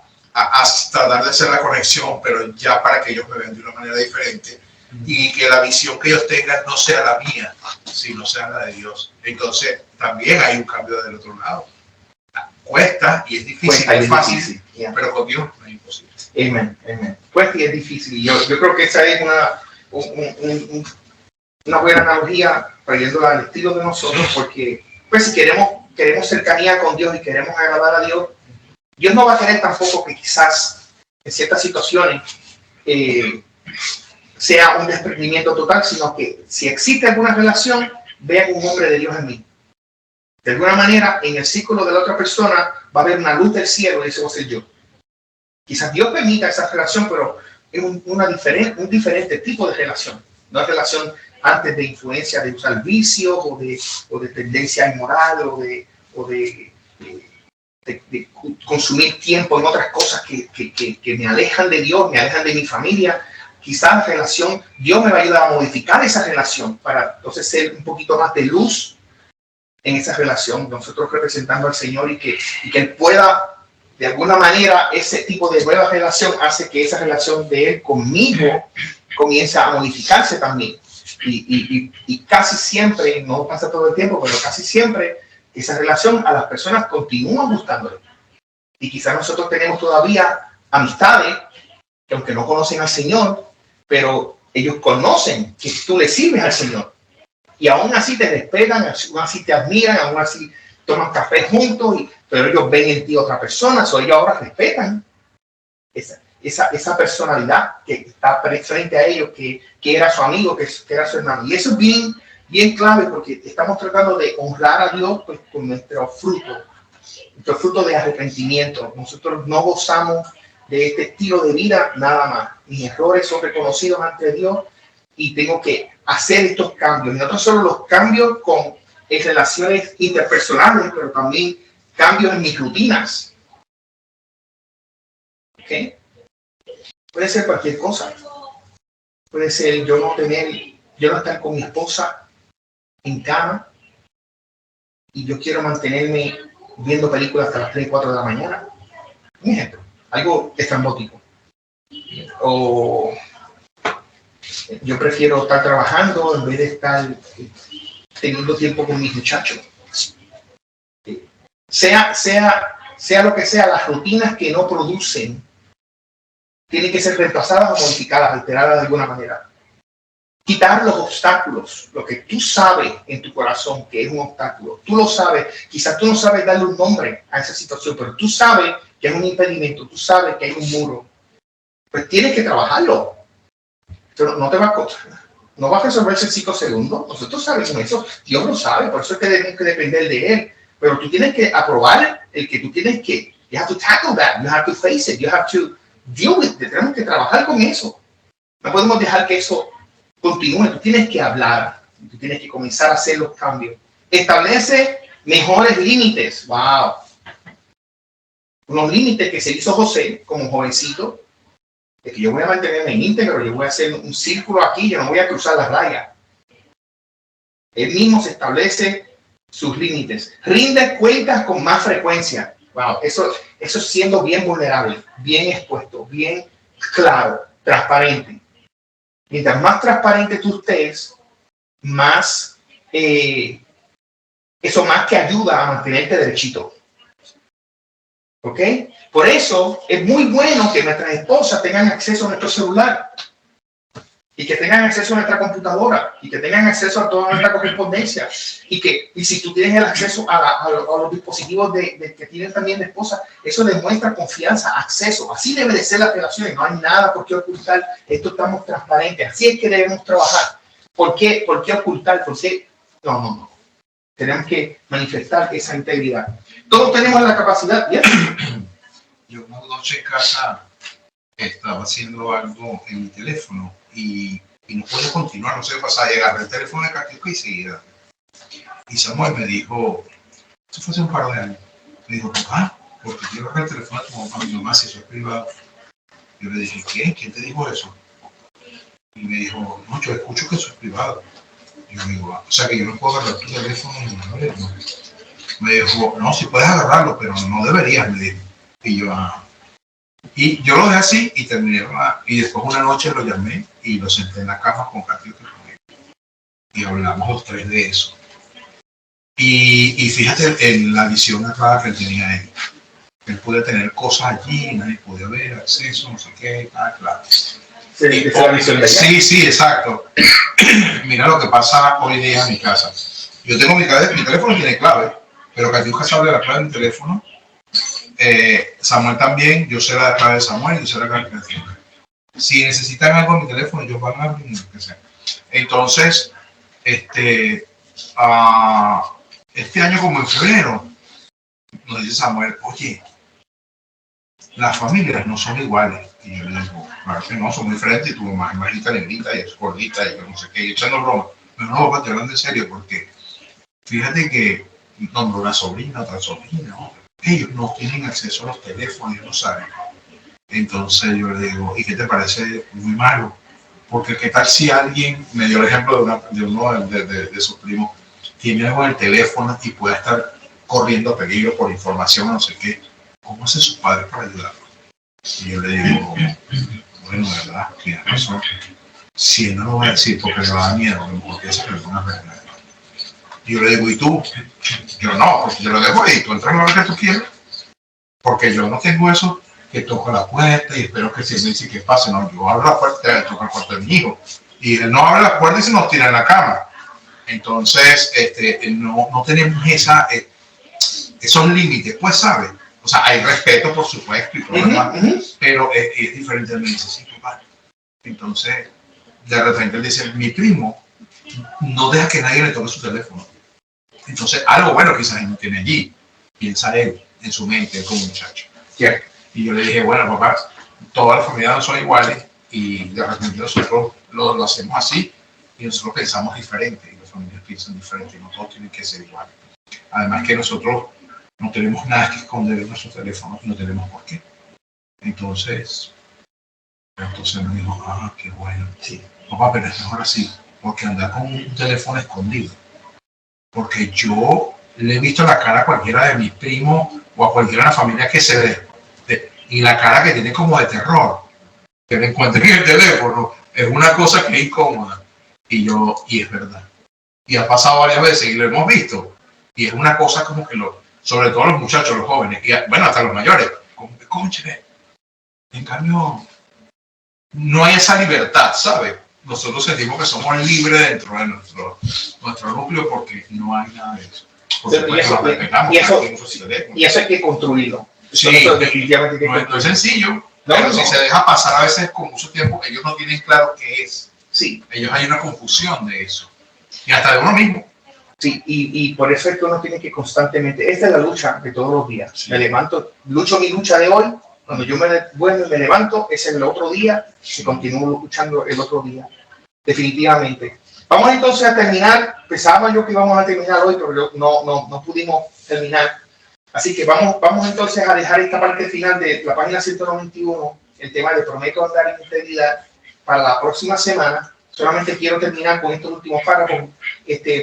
tratar de hacer la conexión, pero ya para que ellos me vean de una manera diferente y que la visión que ellos tengan no sea la mía, sino sea la de Dios. Entonces también hay un cambio del otro lado. Cuesta y es difícil, es fácil, pero con Dios no es imposible. Amén, amén. Cuesta y es difícil. Yo creo que esa es una buena analogía, trayéndola al estilo de nosotros, porque pues si queremos cercanía con Dios y queremos agradar a Dios, Dios no va a querer tampoco que quizás en ciertas situaciones sea un desprendimiento total, sino que si existe alguna relación, vean un hombre de Dios en mí. De alguna manera, en el círculo de la otra persona va a haber una luz del cielo y ese va a ser yo. Quizás Dios permita esa relación, pero es un diferente tipo de relación. No es relación antes de influencia de usar vicios o de tendencia inmoral o de consumir tiempo en otras cosas que me alejan de Dios, me alejan de mi familia. Quizás la relación, Dios me va a ayudar a modificar esa relación para entonces ser un poquito más de luz en esa relación, nosotros representando al Señor y que Él pueda, de alguna manera, ese tipo de nueva relación hace que esa relación de Él conmigo comience a modificarse también. Y casi siempre, no pasa todo el tiempo, pero casi siempre esa relación a las personas continúa gustándole. Y quizás nosotros tenemos todavía amistades que aunque no conocen al Señor, pero ellos conocen que tú le sirves al Señor. Y aún así te respetan, aún así te admiran, aún así toman café juntos, pero ellos ven en ti otra persona, so ellos ahora respetan esa personalidad que está frente a ellos, que era su amigo, que era su hermano. Y eso es bien clave porque estamos tratando de honrar a Dios pues, con nuestro fruto de arrepentimiento. Nosotros no gozamos de este estilo de vida nada más. Mis errores son reconocidos ante Dios y tengo que hacer estos cambios. Y no solo los cambios en relaciones interpersonales, pero también cambios en mis rutinas. ¿Ok? Puede ser cualquier cosa. Puede ser yo no estar con mi esposa en cama y yo quiero mantenerme viendo películas hasta las 3, 4 de la mañana. Un ejemplo, algo estrambótico. O yo prefiero estar trabajando en vez de estar teniendo tiempo con mis muchachos. Sea lo que sea, las rutinas que no producen tienen que ser reemplazadas o modificadas, alteradas de alguna manera. Quitar los obstáculos, lo que tú sabes en tu corazón que es un obstáculo. Tú lo sabes, quizás tú no sabes darle un nombre a esa situación, pero tú sabes que es un impedimento, tú sabes que hay un muro. Pues tienes que trabajarlo. Pero no te va a costar. No va a resolverse en 5 segundos. Nosotros sabemos eso. Dios lo sabe. Por eso es que tenemos que depender de Él. Pero tú tienes que aprobar el que tú tienes que. You have to tackle that. You have to face it. You have to deal with it. Tenemos que trabajar con eso. No podemos dejar que eso continúe. Tú tienes que hablar. Tú tienes que comenzar a hacer los cambios. Establece mejores límites. Wow. Unos límites que se hizo José como jovencito. De que yo voy a mantenerme íntegro, yo voy a hacer un círculo aquí, yo no voy a cruzar las rayas. Él mismo se establece sus límites. Rinde cuentas con más frecuencia. Wow, eso es siendo bien vulnerable, bien expuesto, bien claro, transparente. Mientras más transparente tú estés, más eso más te ayuda a mantenerte derechito. ¿Ok? Por eso es muy bueno que nuestras esposas tengan acceso a nuestro celular y que tengan acceso a nuestra computadora y que tengan acceso a toda nuestra correspondencia y si tú tienes el acceso a los dispositivos que tienen también de esposa, eso demuestra confianza, acceso. Así debe de ser las relaciones, no hay nada por qué ocultar, esto estamos transparentes, así es que debemos trabajar. ¿Por qué ocultar? ¿Por qué? No. Tenemos que manifestar esa integridad. Todos tenemos la capacidad. ¿Ya? Yo una noche en casa estaba haciendo algo en mi teléfono y no podía continuar, no sé qué pasaba. Agarré el teléfono de Catiuca y seguía. Y Samuel me dijo, eso fue hace un par de años, me dijo, papá, ¿por qué quiero agarrar el teléfono de tu mamá? Mi mamá, si eso es privado. Yo le dije, ¿qué? ¿Quién te dijo eso? Y me dijo, no, yo escucho que eso es privado. Y yo digo, o sea que yo no puedo agarrar tu teléfono ni nada de eso. Me dijo, no, sí puedes agarrarlo, pero no deberías, me dijo. Y yo lo dejé así y terminé. Y después una noche lo llamé y lo senté en la cama con Catiuca y hablamos los tres de eso. Y fíjate en la visión errada que él tenía él. Él podía tener cosas allí, nadie podía ver, acceso, no sé qué, claro. Sí, exacto. Mira lo que pasa hoy día en mi casa. Yo tengo mi teléfono tiene clave, pero Catiuca sabe la clave de mi teléfono. Samuel también, yo sé la clave de Samuel, yo sé la clave de Catiuca. Si necesitan algo en mi teléfono, yo van a abrir lo que sea. Entonces, este año como en febrero, nos dice Samuel, oye, las familias no son iguales. Y yo le digo, claro que no, son muy diferentes, y tu mamá es bajita, negrita, y es gordita, y yo no sé qué, y echando broma. Pero no, estoy hablando en serio, porque fíjate que nombró una sobrina, otra sobrina, ellos no tienen acceso a los teléfonos, ellos no saben. Entonces yo le digo, ¿y qué te parece muy malo? Porque qué tal si alguien, me dio el ejemplo de uno de sus primos, tiene algo en el teléfono y puede estar corriendo peligro por información, no sé qué. ¿Cómo hace su padre para ayudarlo? Y yo le digo, bueno, de verdad, tienes razón. Si él no lo va a decir porque le va a dar miedo, porque esa persona es verdad. Y yo le digo, ¿y tú? Yo no, porque yo lo dejo ahí, tú entras a lo que tú quieres. Porque yo no tengo eso que toco la puerta y espero que se me dice que pase. No, yo abro la puerta y toco el cuarto de mi hijo. Y él no abre la puerta y se nos tira en la cama. Entonces, no tenemos esos límites, pues, ¿sabes? O sea, hay respeto, por supuesto, y todo pero es diferente. Me dice, sí, papá. Entonces, de repente él dice, mi primo no deja que nadie le toque su teléfono. Entonces, algo bueno quizás él no tiene allí. Piensa él, en su mente, como muchacho. Yeah. Y yo le dije, bueno, papá, todas las familias no son iguales y de repente nosotros lo hacemos así y nosotros pensamos diferente y las familias piensan diferente y no todos tienen que ser iguales. Además que nosotros no tenemos nada que esconder en nuestros teléfonos y no tenemos por qué. Entonces me dijo, qué bueno. Sí. Papá, pero es mejor así, porque andar con un teléfono escondido. Porque yo le he visto la cara a cualquiera de mis primos o a cualquiera de la familia que se ve, y la cara que tiene como de terror, que me encuentre en el teléfono, es una cosa que es incómoda. Y es verdad. Y ha pasado varias veces y lo hemos visto. Y es una cosa como que sobre todo los muchachos, los jóvenes, y bueno, hasta los mayores, como que, cónchale, en cambio, no hay esa libertad, ¿sabes? Nosotros sentimos que somos libres dentro de nuestro núcleo porque no hay nada de eso. Y eso hay que construirlo. Sí, definitivamente no es sencillo, pero si se deja pasar a veces con mucho tiempo, ellos no tienen claro qué es. Sí. Ellos hay una confusión de eso. Y hasta de uno mismo. Sí, y por eso es que uno tiene que constantemente, esta es la lucha de todos los días. Sí. Me levanto, lucho mi lucha de hoy, cuando yo me levanto, es el otro día, y continúo luchando el otro día. Definitivamente. Vamos entonces a terminar, pensaba yo que íbamos a terminar hoy, pero no pudimos terminar. Así que vamos entonces a dejar esta parte final de la página 191, el tema de prometo andar en integridad, para la próxima semana. Solamente quiero terminar con estos últimos párrafos.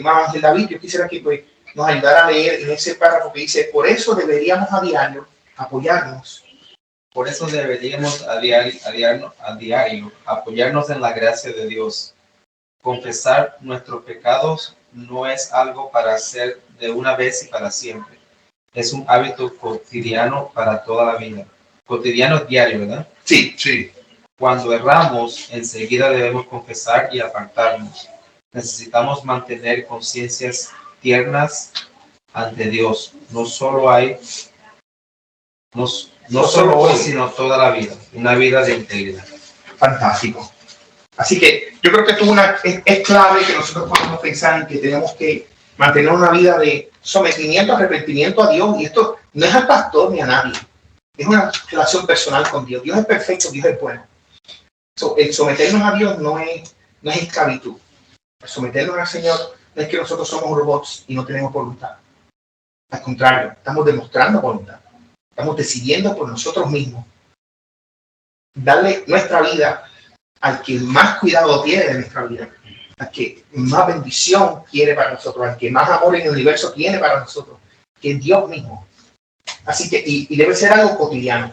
Más Ángel David, yo quisiera que pues, nos ayudara a leer en ese párrafo que dice, por eso deberíamos a diario apoyarnos. Por eso deberíamos a diario apoyarnos en la gracia de Dios. Confesar nuestros pecados no es algo para hacer de una vez y para siempre. Es un hábito cotidiano para toda la vida. Cotidiano es diario, ¿verdad? Sí, sí. Cuando erramos, enseguida debemos confesar y apartarnos. Necesitamos mantener conciencias tiernas ante Dios. No solo hoy, sino toda la vida. Una vida de integridad. Fantástico. Así que yo creo que esto es clave que nosotros podamos pensar en que tenemos que mantener una vida de sometimiento, arrepentimiento a Dios. Y esto no es al pastor ni a nadie. Es una relación personal con Dios. Dios es perfecto, Dios es bueno. El someternos a Dios no es esclavitud. El someternos al Señor no es que nosotros somos robots y no tenemos voluntad. Al contrario, estamos demostrando voluntad. Estamos decidiendo por nosotros mismos. Darle nuestra vida al que más cuidado tiene de nuestra vida. Al que más bendición quiere para nosotros. Al que más amor en el universo tiene para nosotros. Que es Dios mismo. Así que, y debe ser algo cotidiano.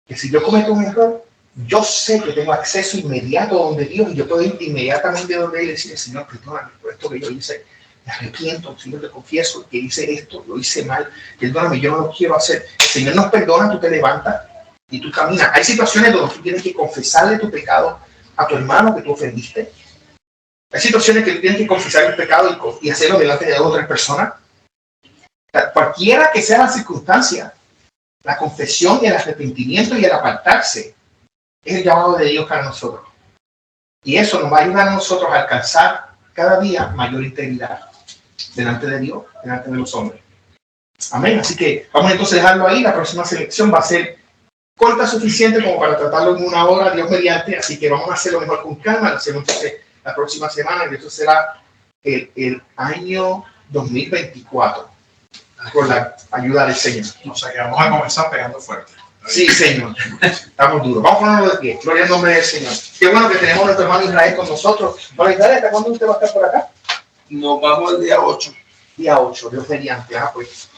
Que si yo cometo un error, yo sé que tengo acceso inmediato donde Dios y yo puedo ir inmediatamente donde Él y decirle, Señor, perdóname por esto que yo hice. Me arrepiento, Señor, te confieso que hice esto, lo hice mal. Perdóname, yo no lo quiero hacer. El Señor nos perdona, tú te levantas y tú caminas. Hay situaciones donde tú tienes que confesarle tu pecado a tu hermano que tú ofendiste. Hay situaciones que tú tienes que confesar el pecado y hacerlo delante de otras personas. Cualquiera que sea la circunstancia, la confesión y el arrepentimiento y el apartarse es el llamado de Dios para nosotros. Y eso nos va a ayudar a nosotros a alcanzar cada día mayor integridad delante de Dios, delante de los hombres. Amén. Así que vamos entonces a dejarlo ahí. La próxima selección va a ser corta, suficiente como para tratarlo en una hora, Dios mediante. Así que vamos a hacerlo mejor con calma. Lo hacemos entonces la próxima semana y esto será el año 2024. Con la ayuda del Señor. O sea que vamos a comenzar pegando fuerte. Sí, Señor. Estamos duros. Vamos a ponerlo de pie. Gloria al nombre del Señor. Qué bueno que tenemos a nuestro hermano Israel con nosotros. Hermano Israel, ¿hasta cuándo usted va a estar por acá? Nos vamos el día 8. Día 8, Dios mediante. Pues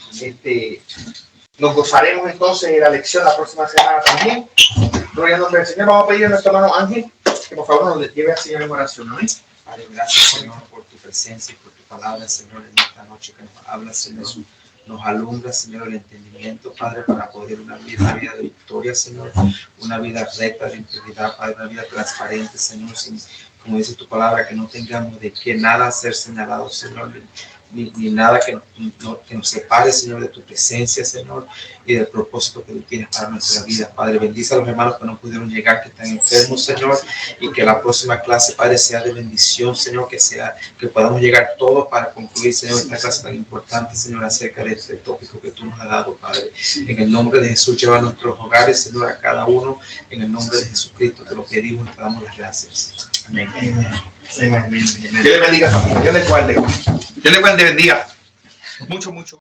nos gozaremos entonces de la lección la próxima semana también. Gloria al nombre del Señor. Vamos a pedir a nuestro hermano Ángel que por favor nos lleve al Señor en oración. ¿No es? Padre, gracias, Señor, por tu presencia y por tu palabra, Señor, en esta noche que nos hablas, Señor. Nos alumbra, Señor, el entendimiento, Padre, para poder una vida de victoria, Señor, una vida recta, de integridad, Padre, una vida transparente, Señor, sin, como dice tu palabra, que no tengamos de que nada ser señalado, Señor, ni nada que nos separe, Señor, de tu presencia, Señor, y del propósito que tú tienes para nuestra vida. Padre, bendice a los hermanos que no pudieron llegar, que están enfermos, Señor, y que la próxima clase, Padre, sea de bendición, Señor, que podamos llegar todos para concluir, Señor, esta clase tan importante, Señor, acerca de este tópico que tú nos has dado, Padre. En el nombre de Jesús, lleva a nuestros hogares, Señor, a cada uno, en el nombre de Jesucristo, te lo pedimos y te damos las gracias. Amén. Dios le bendiga, familia. Dios le guarde. Dios le bendiga. Mucho.